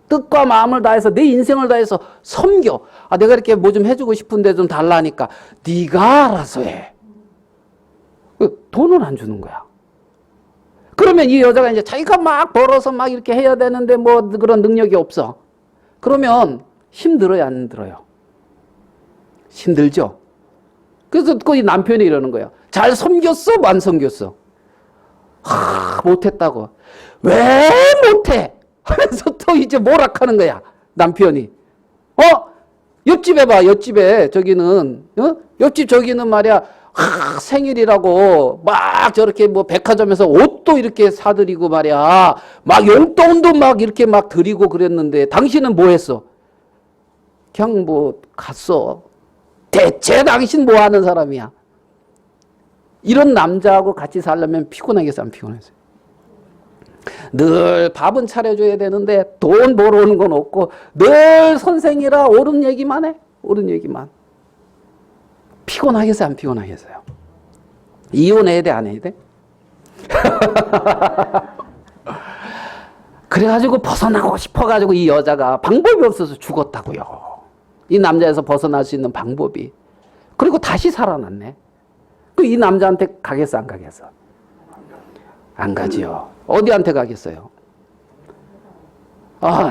뜻과 마음을 다해서 내 인생을 다해서 섬겨. 아, 내가 이렇게 뭐 좀 해주고 싶은데 좀 달라니까 네가 알아서 해. 돈을 안 주는 거야. 그러면 이 여자가 이제 자기가 막 벌어서 막 이렇게 해야 되는데 뭐 그런 능력이 없어. 그러면 힘들어요, 안 힘들어요? 힘들죠? 그래서 그 남편이 이러는 거야. 잘 섬겼어? 안 섬겼어? 못했다고. 왜 못해? 하면서 또 이제 뭐락하는 거야. 남편이. 옆집에 봐. 옆집에 저기는 옆집 저기는 말이야. 생일이라고 막 저렇게 뭐 백화점에서 옷도 이렇게 사드리고 말이야. 막 용돈도 막 이렇게 막 드리고 그랬는데 당신은 뭐 했어? 그냥 뭐 갔어. 대체 당신 뭐 하는 사람이야? 이런 남자하고 같이 살려면 피곤하겠어, 안 피곤하겠어요? 늘 밥은 차려줘야 되는데 돈 벌어오는 건 없고 늘 선생이라 옳은 얘기만 해. 옳은 얘기만. 피곤하겠어요, 안 피곤하겠어요? 이혼해야 돼, 안 해야 돼? 그래가지고 벗어나고 싶어가지고 이 여자가 방법이 없어서 죽었다고요. 이 남자에서 벗어날 수 있는 방법이. 그리고 다시 살아났네. 그 이 남자한테 가겠어, 안 가겠어? 안 가지요. 어디한테 가겠어요?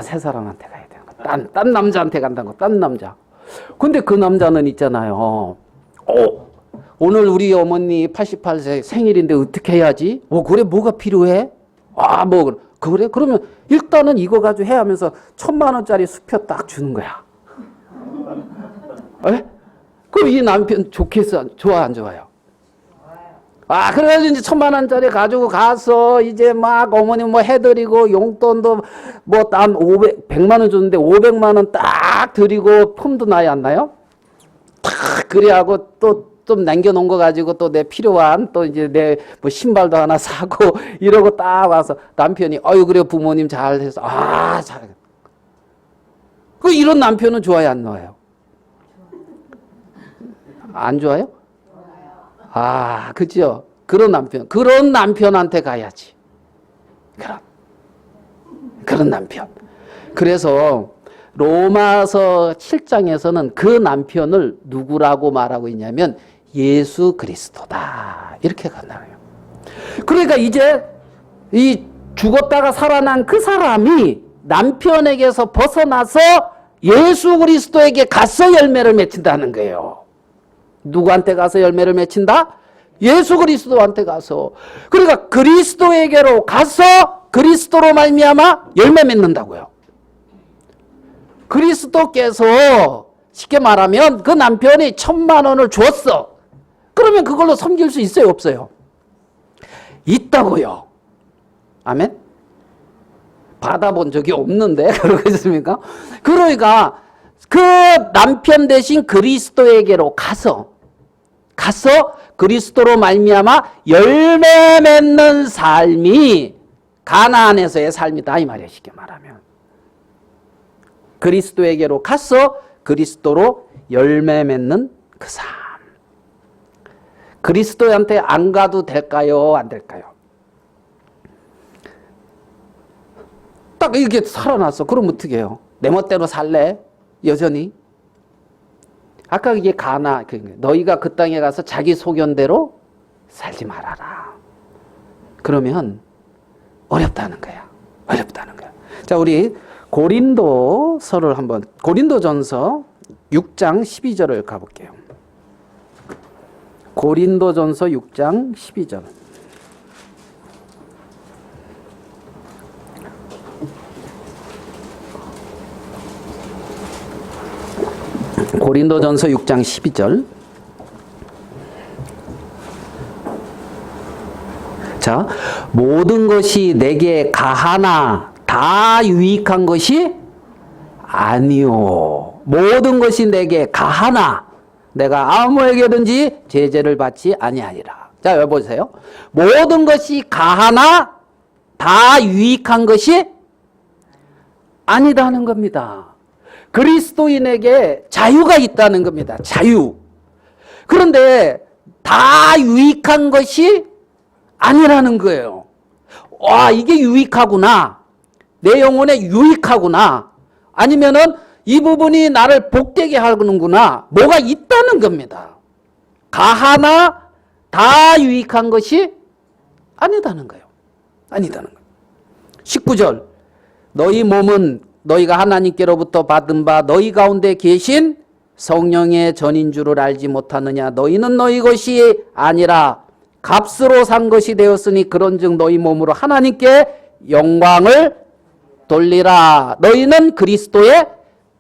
새 사람한테 가야 되는 거. 딴 남자한테 간다는 거. 딴 남자. 근데 그 남자는 있잖아요. 오늘 우리 어머니 88세 생일인데 어떻게 해야지? 그래, 뭐가 필요해? 그래? 그러면 일단은 이거 가지고 해 하면서 1,000,000원짜리 수표 딱 주는 거야. 그럼 이 남편 좋겠어? 좋아, 안 좋아요? 그래가지고 이제 1,000,000원짜리 가지고 가서 이제 막 어머니 뭐 해드리고 용돈도 뭐 땀 100만원 줬는데 500만원 딱 드리고 폼도 나요, 안 나요? 탁, 그래하고 또 좀 남겨놓은 거 가지고 또 내 필요한 또 이제 내 뭐 신발도 하나 사고 이러고 딱 와서 남편이 그래 부모님 잘해서 잘. 이런 남편은 좋아요, 안 좋아요? 안 좋아요? 그죠? 그런 남편한테 가야지. 그런 남편. 그래서 로마서 7장에서는 그 남편을 누구라고 말하고 있냐면 예수 그리스도다. 이렇게 간다고요. 그러니까 이제 이 죽었다가 살아난 그 사람이 남편에게서 벗어나서 예수 그리스도에게 가서 열매를 맺힌다는 거예요. 누구한테 가서 열매를 맺힌다? 예수 그리스도한테 가서. 그러니까 그리스도에게로 가서 그리스도로 말미암아 열매 맺는다고요. 그리스도께서 쉽게 말하면 그 남편이 1,000,000원을 줬어. 그러면 그걸로 섬길 수 있어요, 없어요? 있다고요. 아멘? 받아본 적이 없는데 그러겠습니까? 그러니까 그 남편 대신 그리스도에게로 가서 그리스도로 말미암아 열매 맺는 삶이 가나안에서의 삶이다, 이 말이에요. 쉽게 말하면 그리스도에게로 가서 그리스도로 열매 맺는 그 삶. 그리스도한테 안 가도 될까요, 안 될까요? 딱 이렇게 살아났어. 그럼 어떻게 해요? 내 멋대로 살래? 여전히? 아까 이게 가나, 너희가 그 땅에 가서 자기 소견대로 살지 말아라. 그러면 어렵다는 거야. 어렵다는 거야. 자, 우리 고린도서를 한번, 고린도전서 6장 12절을 가볼게요. 고린도전서 6장 12절. 고린도전서 6장 12절. 자, 모든 것이 내게 가하나 다 유익한 것이 아니요. 모든 것이 내게 가하나 내가 아무에게든지 제재를 받지 아니하리라. 자, 여기 보세요. 모든 것이 가하나 다 유익한 것이 아니다는 겁니다. 그리스도인에게 자유가 있다는 겁니다. 자유. 그런데 다 유익한 것이 아니라는 거예요. 와, 이게 유익하구나. 내 영혼에 유익하구나. 아니면은 이 부분이 나를 복되게 하는구나. 뭐가 있다는 겁니다. 가하나 다 유익한 것이 아니다는 거예요. 아니다는 거예요. 19절. 너희 몸은 너희가 하나님께로부터 받은 바 너희 가운데 계신 성령의 전인 줄을 알지 못하느냐. 너희는 너희 것이 아니라 값으로 산 것이 되었으니 그런즉 너희 몸으로 하나님께 영광을 돌리라. 너희는 그리스도의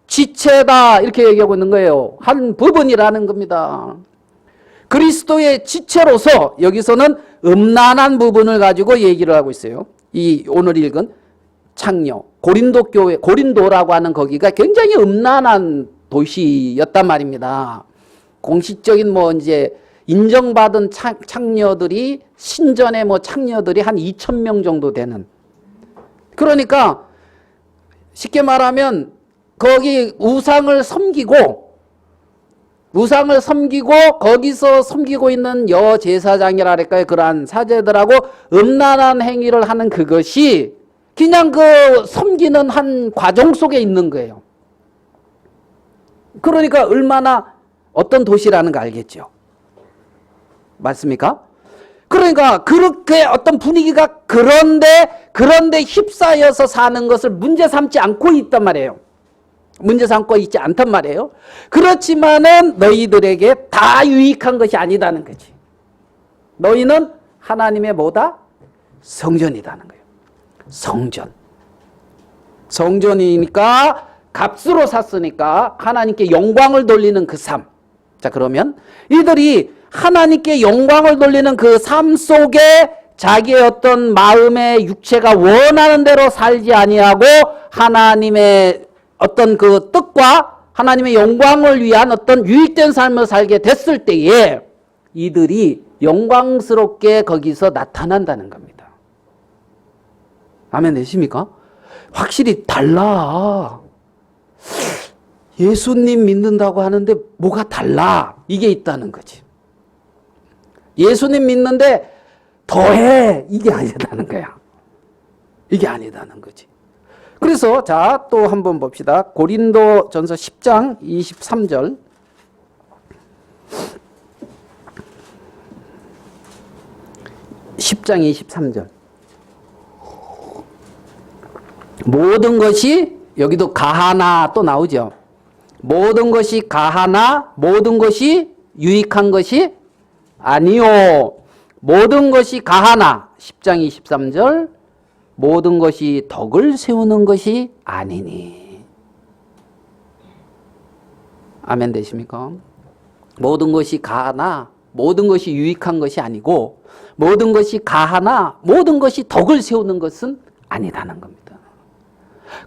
지체다. 이렇게 얘기하고 있는 거예요. 한 부분이라는 겁니다. 그리스도의 지체로서 여기서는 음란한 부분을 가지고 얘기를 하고 있어요. 이 오늘 읽은 창녀, 고린도 교회, 고린도라고 하는 거기가 굉장히 음란한 도시였단 말입니다. 공식적인 이제 인정받은 창녀들이 신전의 창녀들이 한 2,000명 정도 되는. 그러니까 쉽게 말하면 거기 우상을 섬기고 거기서 섬기고 있는 여제사장이랄까요? 그러한 사제들하고 음란한 행위를 하는 그것이 그냥 그 섬기는 한 과정 속에 있는 거예요. 그러니까 얼마나 어떤 도시라는 거 알겠죠? 맞습니까? 그러니까 그렇게 어떤 분위기가 그런데 휩싸여서 사는 것을 문제 삼지 않고 있단 말이에요. 문제 삼고 있지 않단 말이에요. 그렇지만은 너희들에게 다 유익한 것이 아니다는 거지. 너희는 하나님의 뭐다? 성전이다는 거예요. 성전. 성전이니까 값으로 샀으니까 하나님께 영광을 돌리는 그 삶. 자, 그러면 이들이 하나님께 영광을 돌리는 그 삶 속에 자기의 어떤 마음의 육체가 원하는 대로 살지 아니하고 하나님의 어떤 그 뜻과 하나님의 영광을 위한 어떤 유익된 삶을 살게 됐을 때에 이들이 영광스럽게 거기서 나타난다는 겁니다. 아멘 되십니까? 확실히 달라. 예수님 믿는다고 하는데 뭐가 달라. 이게 있다는 거지. 예수님 믿는데 더해. 이게 아니다는 거야. 이게 아니다는 거지. 그래서 자, 또 한번 봅시다. 고린도전서 10장 23절. 모든 것이 여기도 가하나 또 나오죠. 모든 것이 가하나 모든 것이 유익한 것이 아니요. 모든 것이 가하나 10장 23절 모든 것이 덕을 세우는 것이 아니니. 아멘 되십니까? 모든 것이 가하나 모든 것이 유익한 것이 아니고 모든 것이 가하나 모든 것이 덕을 세우는 것은 아니다는 겁니다.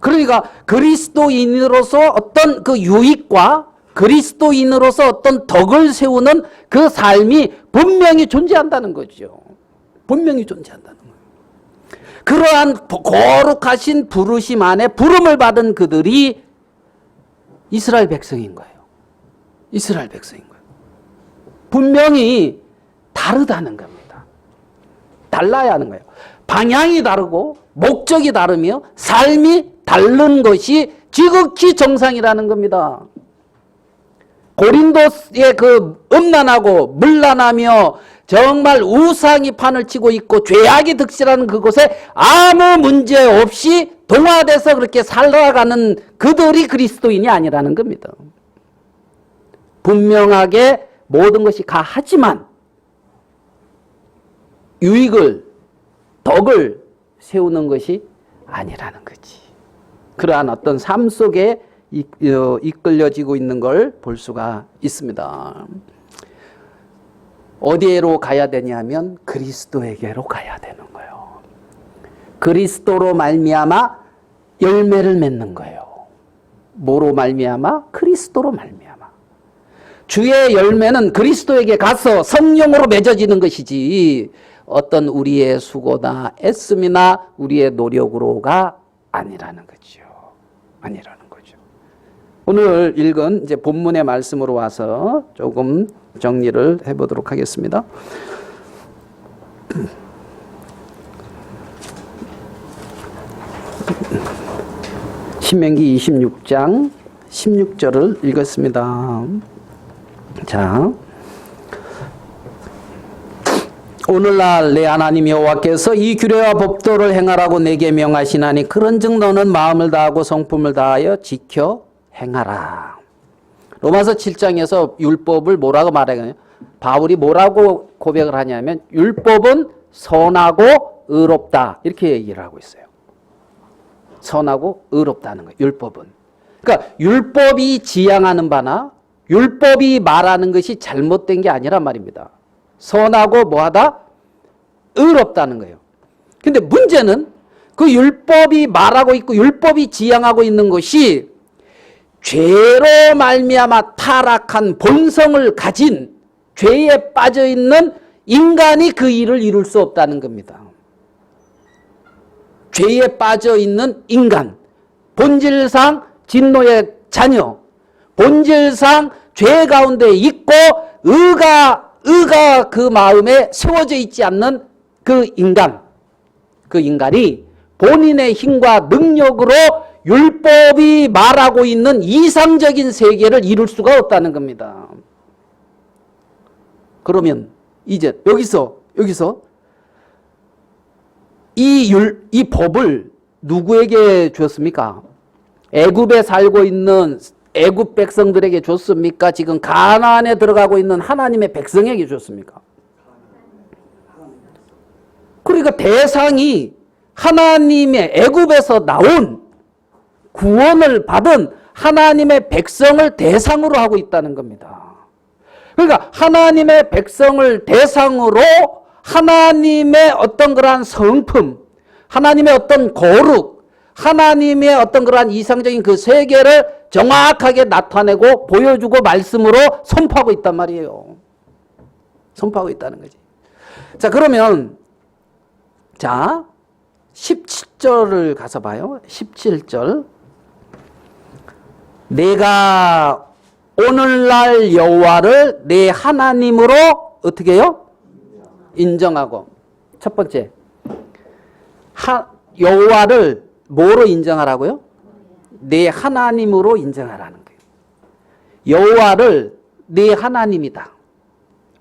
그러니까 그리스도인으로서 어떤 그 유익과 그리스도인으로서 어떤 덕을 세우는 그 삶이 분명히 존재한다는 거죠. 분명히 존재한다는 거예요. 그러한 거룩하신 부르심 안에 부름을 받은 그들이 이스라엘 백성인 거예요. 이스라엘 백성인 거예요. 분명히 다르다는 겁니다. 달라야 하는 거예요. 방향이 다르고 목적이 다르며 삶이 다른 것이 지극히 정상이라는 겁니다. 고린도의 그 음란하고 물란하며 정말 우상이 판을 치고 있고 죄악이 득실하는 그곳에 아무 문제 없이 동화돼서 그렇게 살아가는 그들이 그리스도인이 아니라는 겁니다. 분명하게 모든 것이 가하지만 유익을, 덕을 세우는 것이 아니라는 거지. 그러한 어떤 삶 속에 이끌려지고 있는 걸 볼 수가 있습니다. 어디로 가야 되냐면 그리스도에게로 가야 되는 거예요. 그리스도로 말미암아 열매를 맺는 거예요. 뭐로 말미암아? 그리스도로 말미암아. 주의 열매는 그리스도에게 가서 성령으로 맺어지는 것이지 어떤 우리의 수고나 애씀이나 우리의 노력으로가 아니라는 거죠. 아니라는 거죠. 오늘 읽은 이제 본문의 말씀으로 와서 조금 정리를 해보도록 하겠습니다. 신명기 26장 16절을 읽었습니다. 자, 오늘날 내 하나님 여호와께서 이 규례와 법도를 행하라고 내게 명하시나니 그런즉 너는 마음을 다하고 성품을 다하여 지켜 행하라. 로마서 7장에서 율법을 뭐라고 말해요? 바울이 뭐라고 고백을 하냐면 율법은 선하고 의롭다 이렇게 얘기를 하고 있어요. 선하고 의롭다는 거예요. 율법은. 그러니까 율법이 지향하는 바나 율법이 말하는 것이 잘못된 게 아니란 말입니다. 선하고 뭐하다? 의롭다는 거예요. 근데 문제는 그 율법이 말하고 있고 율법이 지향하고 있는 것이 죄로 말미암아 타락한 본성을 가진 죄에 빠져 있는 인간이 그 일을 이룰 수 없다는 겁니다. 죄에 빠져 있는 인간, 본질상 진노의 자녀, 본질상 죄 가운데 있고 의가 그 마음에 세워져 있지 않는 그 인간이 본인의 힘과 능력으로 율법이 말하고 있는 이상적인 세계를 이룰 수가 없다는 겁니다. 그러면 이제 여기서 이 법을 누구에게 줬습니까? 애굽에 살고 있는 애굽 백성들에게 줬습니까? 지금 가나안에 들어가고 있는 하나님의 백성에게 줬습니까? 그러니까 대상이 하나님의 애굽에서 나온 구원을 받은 하나님의 백성을 대상으로 하고 있다는 겁니다. 그러니까 하나님의 백성을 대상으로 하나님의 어떤 그러한 성품, 하나님의 어떤 거룩, 하나님의 어떤 그러한 이상적인 그 세계를 정확하게 나타내고 보여주고 말씀으로 선포하고 있단 말이에요. 선포하고 있다는 거지. 자, 그러면 자 17절을 가서 봐요. 17절. 내가 오늘날 여호와를 내 하나님으로 어떻게 해요? 인정하고. 첫 번째, 여호와를 뭐로 인정하라고요? 내 하나님으로 인정하라는 거예요. 여호와를 내 하나님이다.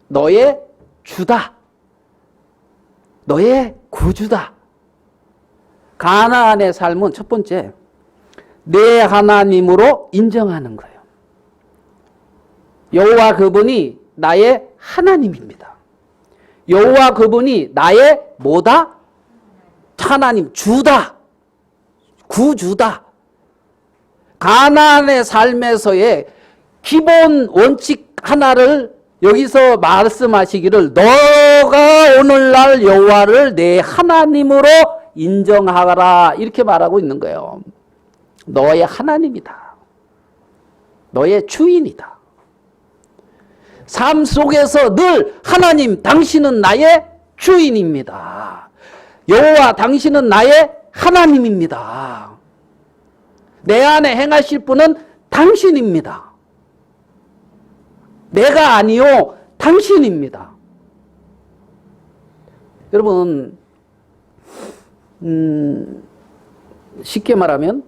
너의 주다. 너의 구주다. 가나안의 삶은 첫 번째, 내 하나님으로 인정하는 거예요. 여호와 그분이 나의 하나님입니다. 여호와 그분이 나의 뭐다? 하나님, 주다. 구주다. 가나안의 삶에서의 기본 원칙 하나를 여기서 말씀하시기를 너가 오늘날 여호와를 내 하나님으로 인정하라 이렇게 말하고 있는 거예요. 너의 하나님이다. 너의 주인이다. 삶 속에서 늘 하나님 당신은 나의 주인입니다. 여호와 당신은 나의 하나님입니다. 내 안에 행하실 분은 당신입니다. 내가 아니요 당신입니다. 여러분 쉽게 말하면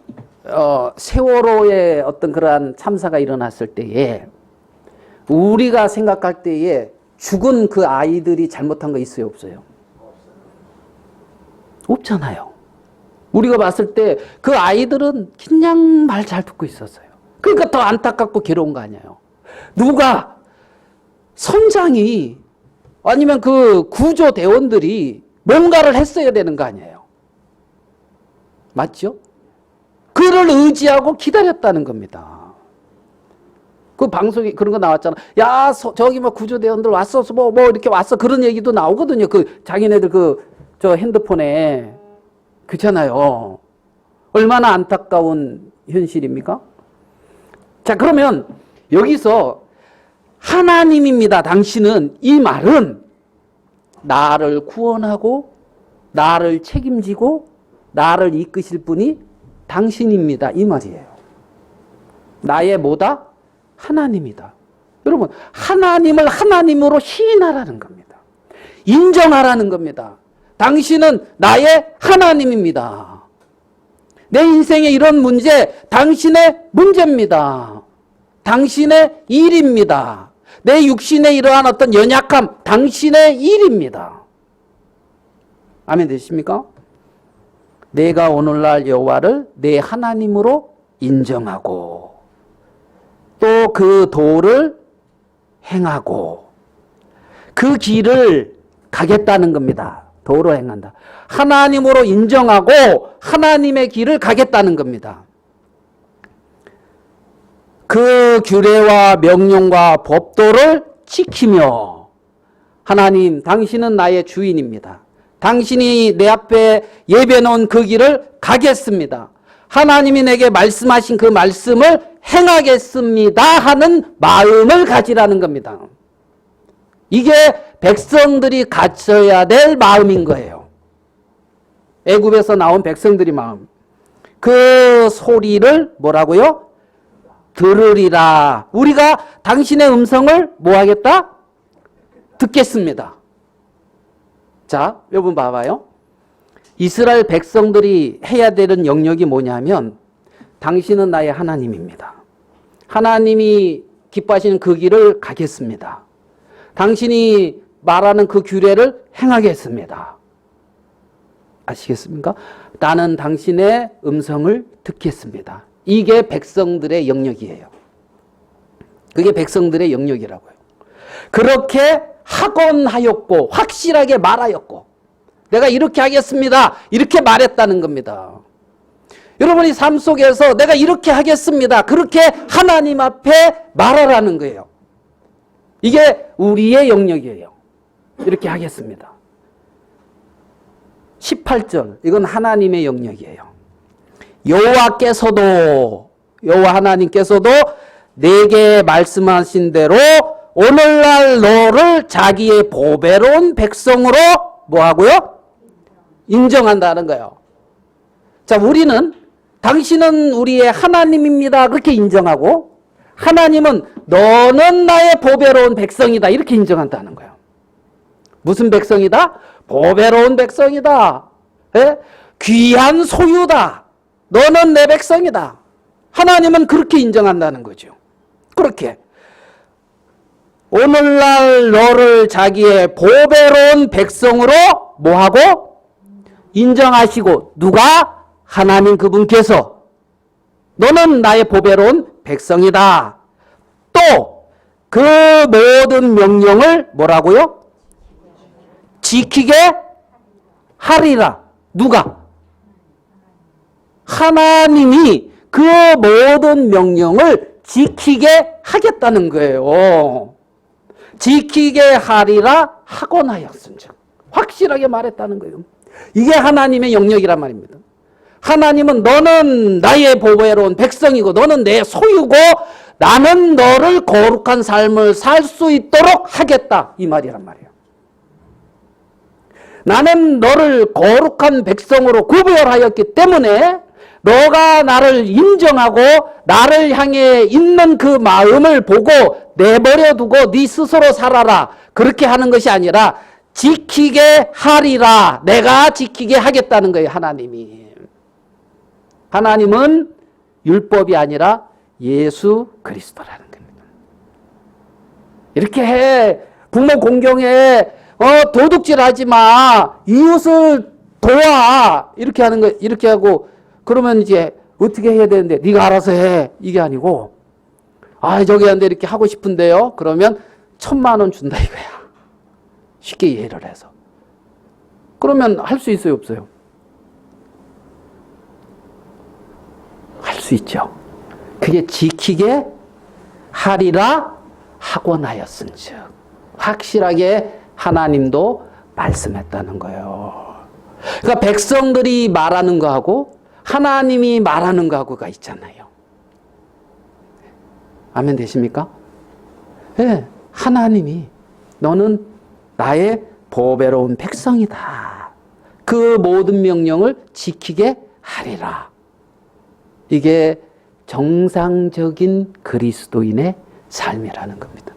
세월호의 어떤 그러한 참사가 일어났을 때에 우리가 생각할 때에 죽은 그 아이들이 잘못한 거 있어요, 없어요? 없잖아요. 우리가 봤을 때 그 아이들은 그냥 말 잘 듣고 있었어요. 그러니까 더 안타깝고 괴로운 거 아니에요. 누가 선장이 아니면 그 구조대원들이 뭔가를 했어야 되는 거 아니에요. 맞죠? 그를 의지하고 기다렸다는 겁니다. 그 방송에 그런 거 나왔잖아. 야, 저기 뭐 구조대원들 왔어, 뭐 이렇게 왔어. 그런 얘기도 나오거든요. 그 자기네들 저 핸드폰에. 그렇잖아요. 얼마나 안타까운 현실입니까? 자, 그러면 여기서 하나님입니다. 당신은 이 말은 나를 구원하고 나를 책임지고 나를 이끄실 분이 당신입니다. 이 말이에요. 나의 뭐다? 하나님이다. 여러분, 하나님을 하나님으로 시인하라는 겁니다. 인정하라는 겁니다. 당신은 나의 하나님입니다. 내 인생의 이런 문제, 당신의 문제입니다. 당신의 일입니다. 내 육신의 이러한 어떤 연약함, 당신의 일입니다. 아멘 되십니까? 내가 오늘날 여호와를 내 하나님으로 인정하고 또 그 도를 행하고 그 길을 가겠다는 겁니다. 도로 행한다. 하나님으로 인정하고 하나님의 길을 가겠다는 겁니다. 그 규례와 명령과 법도를 지키며 하나님, 당신은 나의 주인입니다. 당신이 내 앞에 예비해 놓은 그 길을 가겠습니다. 하나님이 내게 말씀하신 그 말씀을 행하겠습니다 하는 마음을 가지라는 겁니다. 이게 백성들이 갖춰야 될 마음인 거예요. 애굽에서 나온 백성들의 마음. 그 소리를 뭐라고요? 들으리라. 우리가 당신의 음성을 뭐 하겠다? 듣겠습니다. 자, 여러분 봐봐요. 이스라엘 백성들이 해야 되는 영역이 뭐냐면 당신은 나의 하나님입니다. 하나님이 기뻐하시는 그 길을 가겠습니다. 당신이 말하는 그 규례를 행하겠습니다. 아시겠습니까? 나는 당신의 음성을 듣겠습니다. 이게 백성들의 영역이에요. 그게 백성들의 영역이라고요. 그렇게 하곤 하였고 확실하게 말하였고 내가 이렇게 하겠습니다. 이렇게 말했다는 겁니다. 여러분이 삶 속에서 내가 이렇게 하겠습니다. 그렇게 하나님 앞에 말하라는 거예요. 이게 우리의 영역이에요. 이렇게 하겠습니다. 18절 이건 하나님의 영역이에요. 여호와 하나님께서도 내게 말씀하신 대로 오늘날 너를 자기의 보배로운 백성으로 뭐하고요? 인정한다는 거예요. 자, 우리는 당신은 우리의 하나님입니다. 그렇게 인정하고 하나님은 너는 나의 보배로운 백성이다. 이렇게 인정한다는 거예요. 무슨 백성이다? 보배로운 백성이다. 예? 귀한 소유다. 너는 내 백성이다. 하나님은 그렇게 인정한다는 거죠. 그렇게. 오늘날 너를 자기의 보배로운 백성으로 뭐하고? 인정하시고 누가? 하나님 그분께서 너는 나의 보배로운 백성이다. 또 그 모든 명령을 뭐라고요? 지키게 하리라. 누가? 하나님이 그 모든 명령을 지키게 하겠다는 거예요. 지키게 하리라 하곤 하였은즉. 확실하게 말했다는 거예요. 이게 하나님의 영역이란 말입니다. 하나님은 너는 나의 보배로운 백성이고 너는 내 소유고 나는 너를 거룩한 삶을 살 수 있도록 하겠다. 이 말이란 말이에요. 나는 너를 거룩한 백성으로 구별하였기 때문에 너가 나를 인정하고 나를 향해 있는 그 마음을 보고 내버려 두고 네 스스로 살아라. 그렇게 하는 것이 아니라 지키게 하리라. 내가 지키게 하겠다는 거예요, 하나님이. 하나님은 율법이 아니라 예수 그리스도라는 겁니다. 이렇게 해. 부모 공경해. 도둑질하지 마. 이웃을 도와. 이렇게 하는 거, 이렇게 하고, 그러면 이제 어떻게 해야 되는데, 네가 알아서 해. 이게 아니고, 저기 한데 이렇게 하고 싶은데요. 그러면 1,000,000원 준다 이거야. 쉽게 이해를 해서. 그러면 할 수 있어요, 없어요? 할 수 있죠. 그게 지키게 하리라 하고 나였은즉. 확실하게 하나님도 말씀했다는 거예요. 그러니까 백성들이 말하는 거하고 하나님이 말하는 거하고가 있잖아요. 아멘 되십니까? 네, 하나님이 너는 나의 보배로운 백성이다. 그 모든 명령을 지키게 하리라. 이게 정상적인 그리스도인의 삶이라는 겁니다.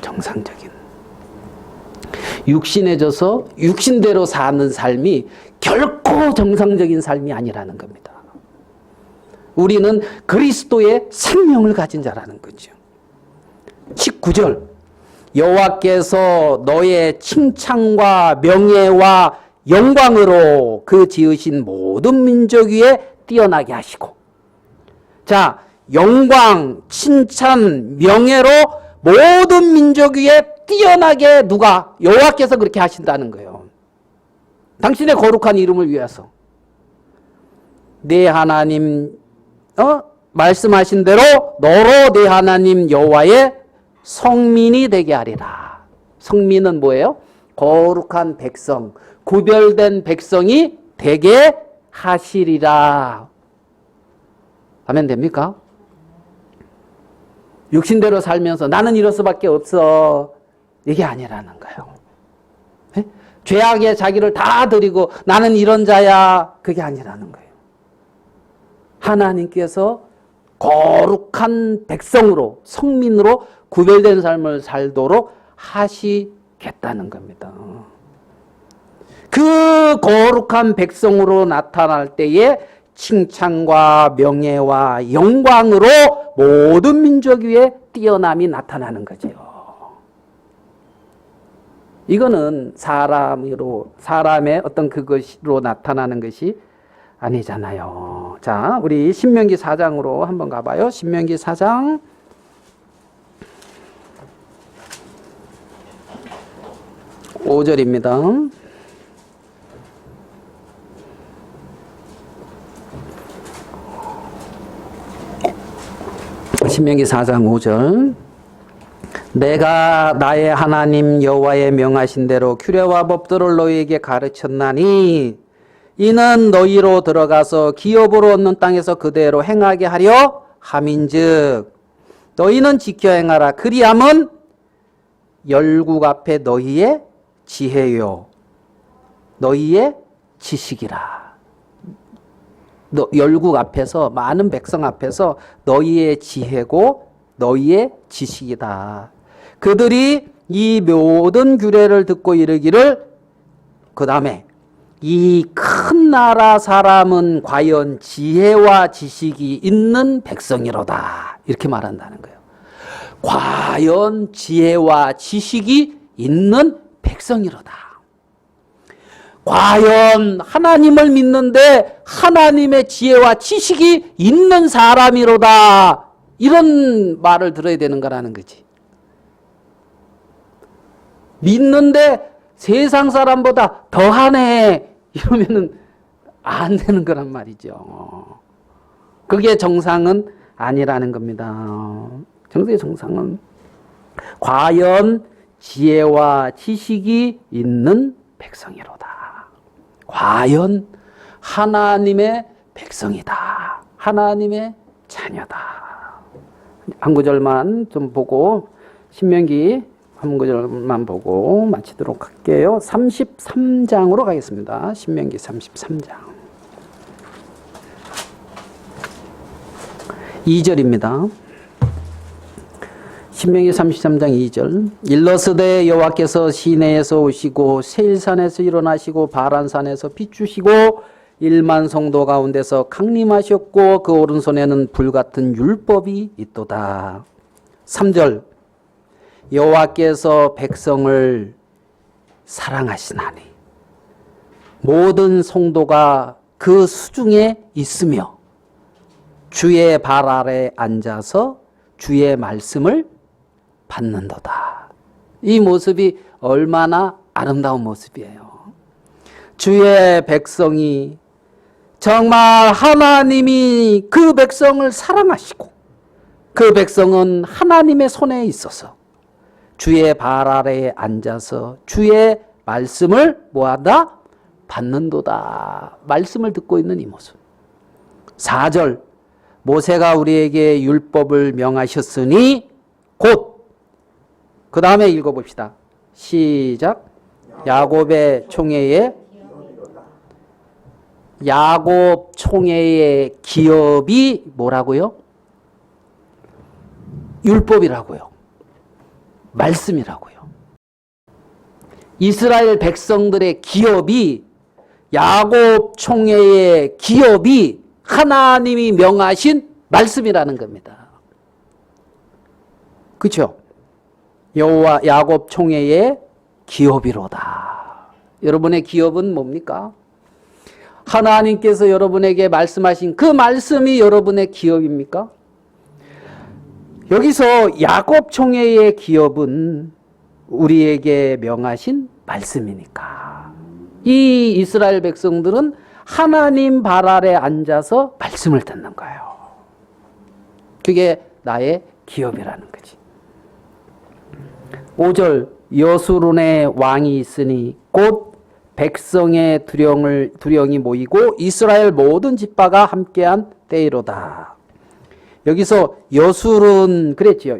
정상적인. 육신에 져서 육신대로 사는 삶이 결코 정상적인 삶이 아니라는 겁니다. 우리는 그리스도의 생명을 가진 자라는 거죠. 19절 여호와께서 너의 칭찬과 명예와 영광으로 그 지으신 모든 민족 위에 뛰어나게 하시고. 자, 영광, 칭찬, 명예로 모든 민족 위에 뛰어나게 누가? 여호와께서 그렇게 하신다는 거예요. 당신의 거룩한 이름을 위해서. 내 하나님 말씀하신 대로 너로 내 하나님 여호와의 성민이 되게 하리라. 성민은 뭐예요? 거룩한 백성, 구별된 백성이 되게 하시리라. 하면 됩니까? 육신대로 살면서 나는 이럴 수밖에 없어. 이게 아니라는 거예요. 네? 죄악에 자기를 다 드리고 나는 이런 자야. 그게 아니라는 거예요. 하나님께서 거룩한 백성으로, 성민으로 구별된 삶을 살도록 하시겠다는 겁니다. 그 거룩한 백성으로 나타날 때에 칭찬과 명예와 영광으로 모든 민족 위에 뛰어남이 나타나는 거죠. 이거는 사람의 어떤 그것으로 나타나는 것이 아니잖아요. 자, 우리 신명기 4장으로 한번 가봐요. 신명기 4장 5절입니다. 신명기 4장 5절 내가 나의 하나님 여호와의 명하신 대로 규례와 법도를 너희에게 가르쳤나니 이는 너희로 들어가서 기업으로 얻는 땅에서 그대로 행하게 하려 함인즉 너희는 지켜 행하라. 그리함은 열국 앞에 너희의 지혜요 너희의 지식이라. 열국 앞에서, 많은 백성 앞에서 너희의 지혜고 너희의 지식이다. 그들이 이 모든 규례를 듣고 이르기를, 그 다음에 이 큰 나라 사람은 과연 지혜와 지식이 있는 백성이로다. 이렇게 말한다는 거예요. 과연 지혜와 지식이 있는 백성이로다. 과연 하나님을 믿는데 하나님의 지혜와 지식이 있는 사람이로다. 이런 말을 들어야 되는 거라는 거지. 믿는데 세상 사람보다 더하네. 이러면은 안 되는 거란 말이죠. 그게 정상은 아니라는 겁니다. 정상은 과연 지혜와 지식이 있는 백성이로다. 과연 하나님의 백성이다. 하나님의 자녀다. 한 구절만 좀 보고 신명기 한 구절만 보고 마치도록 할게요. 33장으로 가겠습니다. 신명기 33장 2절입니다. 신명기 33장 2절. 일러스되 여호와께서 시내에서 오시고 세일산에서 일어나시고 바란산에서 비추시고 1만 성도 가운데서 강림하셨고 그 오른손에는 불같은 율법이 있도다. 3절. 여호와께서 백성을 사랑하시나니 모든 성도가 그 수중에 있으며 주의 발 아래 앉아서 주의 말씀을 받는도다. 이 모습이 얼마나 아름다운 모습이에요. 주의 백성이 정말 하나님이 그 백성을 사랑하시고 그 백성은 하나님의 손에 있어서 주의 발 아래에 앉아서 주의 말씀을 뭐하다? 받는도다. 말씀을 듣고 있는 이 모습. 4절. 모세가 우리에게 율법을 명하셨으니 곧 그 다음에 읽어봅시다. 시작. 야곱 총회의 기업이 뭐라고요? 율법이라고요. 말씀이라고요. 이스라엘 백성들의 기업이 야곱 총회의 기업이 하나님이 명하신 말씀이라는 겁니다. 그렇죠? 여호와 야곱 총회의 기업이로다. 여러분의 기업은 뭡니까? 하나님께서 여러분에게 말씀하신 그 말씀이 여러분의 기업입니까? 여기서 야곱 총회의 기업은 우리에게 명하신 말씀이니까. 이 이스라엘 백성들은 하나님 발 아래 앉아서 말씀을 듣는 거예요. 그게 나의 기업이라는 거지. 5절. 여수론의 왕이 있으니 곧 백성의 두령이 모이고 이스라엘 모든 지파가 함께한 때이로다. 여기서 여수론 그랬지요.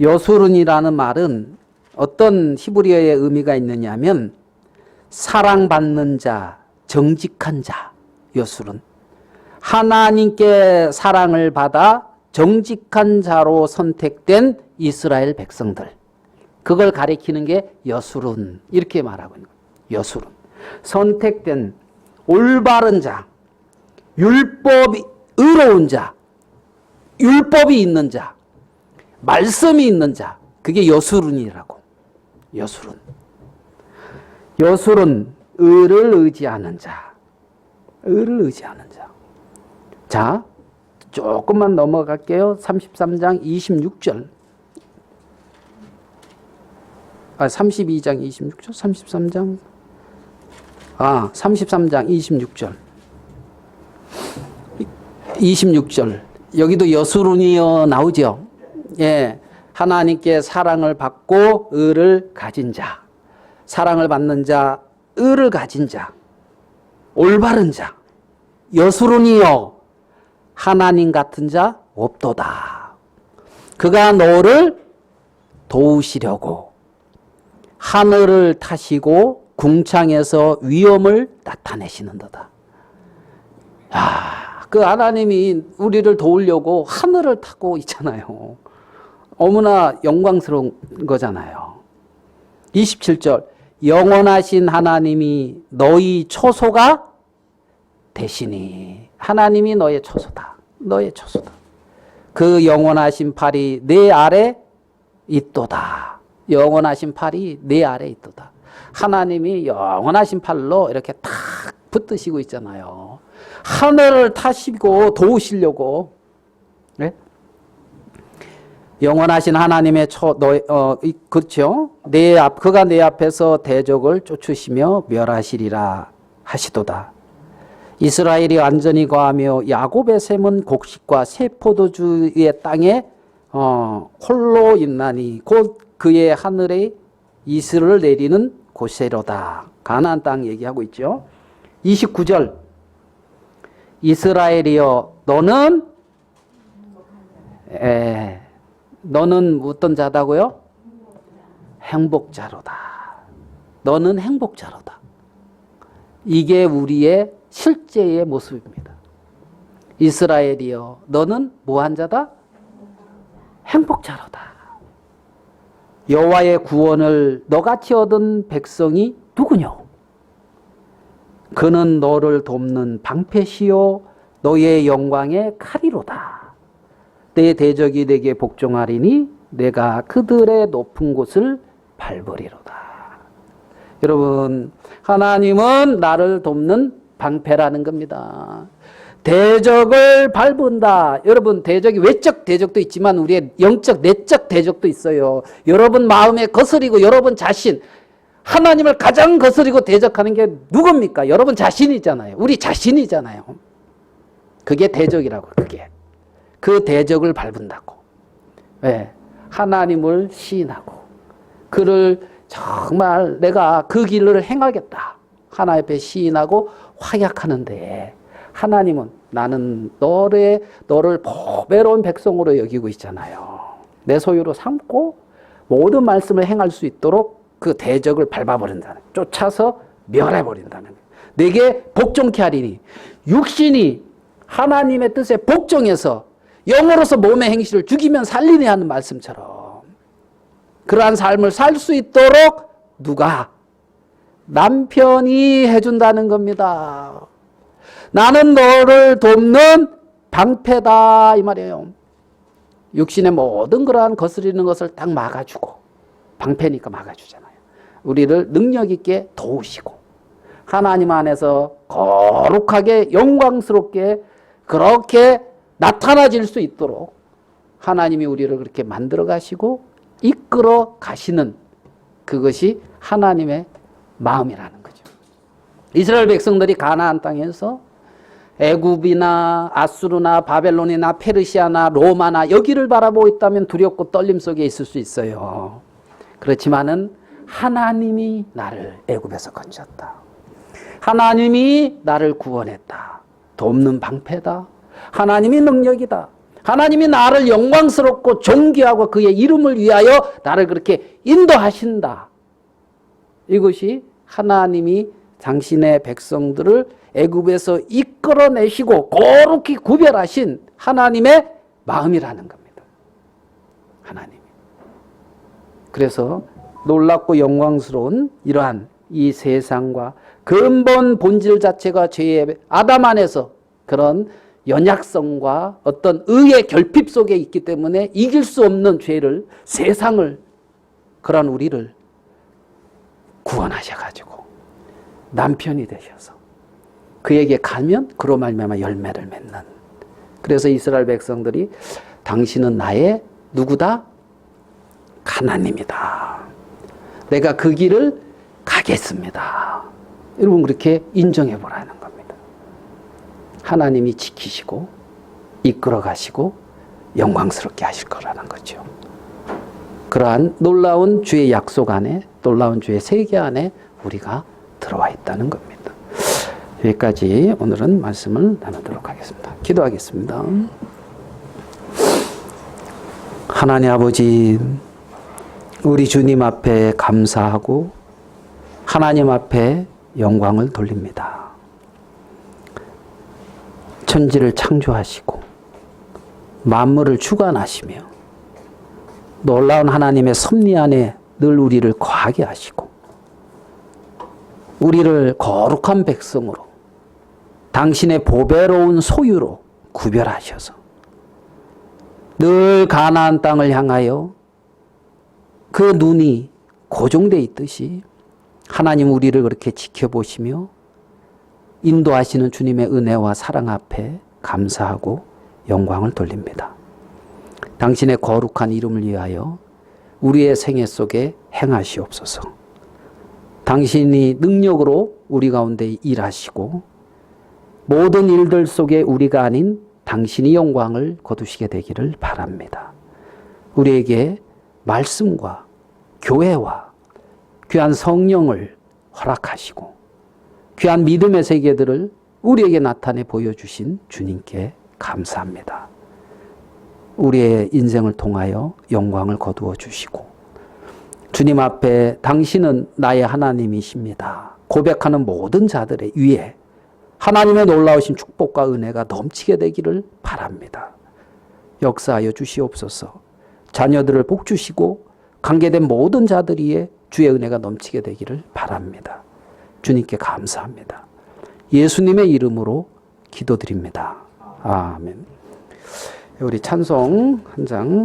여수론이라는 말은 어떤 히브리어의 의미가 있느냐면 사랑받는 자, 정직한 자, 여수론. 하나님께 사랑을 받아 정직한 자로 선택된 이스라엘 백성들. 그걸 가리키는 게 여수론. 이렇게 말하고 있는 거예요. 여수론. 선택된 올바른 자, 율법이 의로운 자, 율법이 있는 자, 말씀이 있는 자. 그게 여수론이라고. 여수론. 여수론, 의를 의지하는 자. 의를 의지하는 자. 자, 조금만 넘어갈게요. 33장 26절. 32장 26절? 33장? 33장 26절. 26절. 여기도 여수론이여 나오죠? 예. 하나님께 사랑을 받고 의를 가진 자. 사랑을 받는 자, 의를 가진 자, 올바른 자, 여수론이여 하나님 같은 자 없도다. 그가 너를 도우시려고 하늘을 타시고 궁창에서 위엄을 나타내시는도다. 그 하나님이 우리를 도우려고 하늘을 타고 있잖아요. 너무나 영광스러운 거잖아요. 27절. 영원하신 하나님이 너희 초소가 되시니. 하나님이 너의 초소다. 너의 초소다. 그 영원하신 팔이 내 아래 있도다. 영원하신 팔이 내 아래 있도다. 하나님이 영원하신 팔로 이렇게 탁 붙드시고 있잖아요. 하늘을 타시고 도우시려고. 네? 영원하신 하나님의 그렇죠? 그가 내 앞에서 대적을 쫓으시며 멸하시리라 하시도다. 이스라엘이 완전히 거하며 야곱의 샘은 곡식과 새 포도주의 땅에 홀로 있나니 곧 그의 하늘에 이슬을 내리는 곳이로다. 가나안 땅 얘기하고 있죠. 29절. 이스라엘이여 너는 어떤 자다고요? 행복자로다. 너는 행복자로다. 이게 우리의 실제의 모습입니다. 이스라엘이여 너는 뭐한 자다? 행복자로다. 여호와의 구원을 너같이 얻은 백성이 누구뇨? 그는 너를 돕는 방패시요 너의 영광의 칼이로다. 내 대적이 내게 복종하리니 내가 그들의 높은 곳을 밟으리로다. 여러분, 하나님은 나를 돕는 방패라는 겁니다. 대적을 밟은다. 여러분, 대적이 외적 대적도 있지만 우리의 영적 내적 대적도 있어요. 여러분 마음에 거스리고 여러분 자신, 하나님을 가장 거스리고 대적하는 게 누굽니까? 여러분 자신이잖아요. 우리 자신이잖아요. 그게 대적이라고. 그게 그 대적을 밟은다고. 네. 하나님을 시인하고 그를 정말 내가 그 길을 행하겠다. 하나님 앞에 시인하고 활약하는데 하나님은 나는 너를 보배로운 백성으로 여기고 있잖아요. 내 소유로 삼고 모든 말씀을 행할 수 있도록 그 대적을 밟아버린다는, 쫓아서 멸해버린다는, 내게 복종케 하리니, 육신이 하나님의 뜻에 복종해서 영으로서 몸의 행실을 죽이면 살리니 하는 말씀처럼 그러한 삶을 살 수 있도록 누가? 남편이 해준다는 겁니다. 나는 너를 돕는 방패다 이 말이에요. 육신의 모든 그러한 거스리는 것을 딱 막아주고, 방패니까 막아주잖아요. 우리를 능력 있게 도우시고 하나님 안에서 거룩하게 영광스럽게 그렇게 나타나질 수 있도록 하나님이 우리를 그렇게 만들어 가시고 이끌어 가시는, 그것이 하나님의 마음이라는 거죠. 이스라엘 백성들이 가나안 땅에서 애굽이나 아수르나 바벨론이나 페르시아나 로마나 여기를 바라보고 있다면 두렵고 떨림 속에 있을 수 있어요. 그렇지만은 하나님이 나를 애굽에서 건졌다. 하나님이 나를 구원했다. 돕는 방패다. 하나님이 능력이다. 하나님이 나를 영광스럽고 존귀하고 그의 이름을 위하여 나를 그렇게 인도하신다. 이것이 하나님이 당신의 백성들을 애굽에서 이끌어내시고 거룩히 구별하신 하나님의 마음이라는 겁니다. 하나님이. 그래서 놀랍고 영광스러운 이러한 이 세상과 근본 본질 자체가 죄의 아담 안에서 그런 연약성과 어떤 의의 결핍 속에 있기 때문에 이길 수 없는 죄를, 세상을, 그런 우리를 구원하셔가지고 남편이 되셔서 그에게 가면 그로 말미암아 열매를 맺는. 그래서 이스라엘 백성들이 당신은 나의 누구다? 하나님이다. 내가 그 길을 가겠습니다. 여러분 그렇게 인정해 보라는 겁니다. 하나님이 지키시고 이끌어 가시고 영광스럽게 하실 거라는 거죠. 그러한 놀라운 주의 약속 안에, 놀라운 주의 세계 안에 우리가 들어와 있다는 겁니다. 여기까지 오늘은 말씀을 나누도록 하겠습니다. 기도하겠습니다. 하나님 아버지, 우리 주님 앞에 감사하고 하나님 앞에 영광을 돌립니다. 천지를 창조하시고 만물을 주관하시며 놀라운 하나님의 섭리 안에 늘 우리를 거하게 하시고 우리를 거룩한 백성으로 당신의 보배로운 소유로 구별하셔서 늘 가나안 땅을 향하여 그 눈이 고정되어 있듯이 하나님 우리를 그렇게 지켜보시며 인도하시는 주님의 은혜와 사랑 앞에 감사하고 영광을 돌립니다. 당신의 거룩한 이름을 위하여 우리의 생애 속에 행하시옵소서. 당신이 능력으로 우리 가운데 일하시고 모든 일들 속에 우리가 아닌 당신이 영광을 거두시게 되기를 바랍니다. 우리에게 말씀과 교회와 귀한 성령을 허락하시고 귀한 믿음의 세계들을 우리에게 나타내 보여주신 주님께 감사합니다. 우리의 인생을 통하여 영광을 거두어 주시고 주님 앞에 당신은 나의 하나님이십니다. 고백하는 모든 자들의 위에 하나님의 놀라우신 축복과 은혜가 넘치게 되기를 바랍니다. 역사하여 주시옵소서. 자녀들을 복 주시고 관계된 모든 자들이에 주의 은혜가 넘치게 되기를 바랍니다. 주님께 감사합니다. 예수님의 이름으로 기도드립니다. 아멘. 우리 찬송 한 장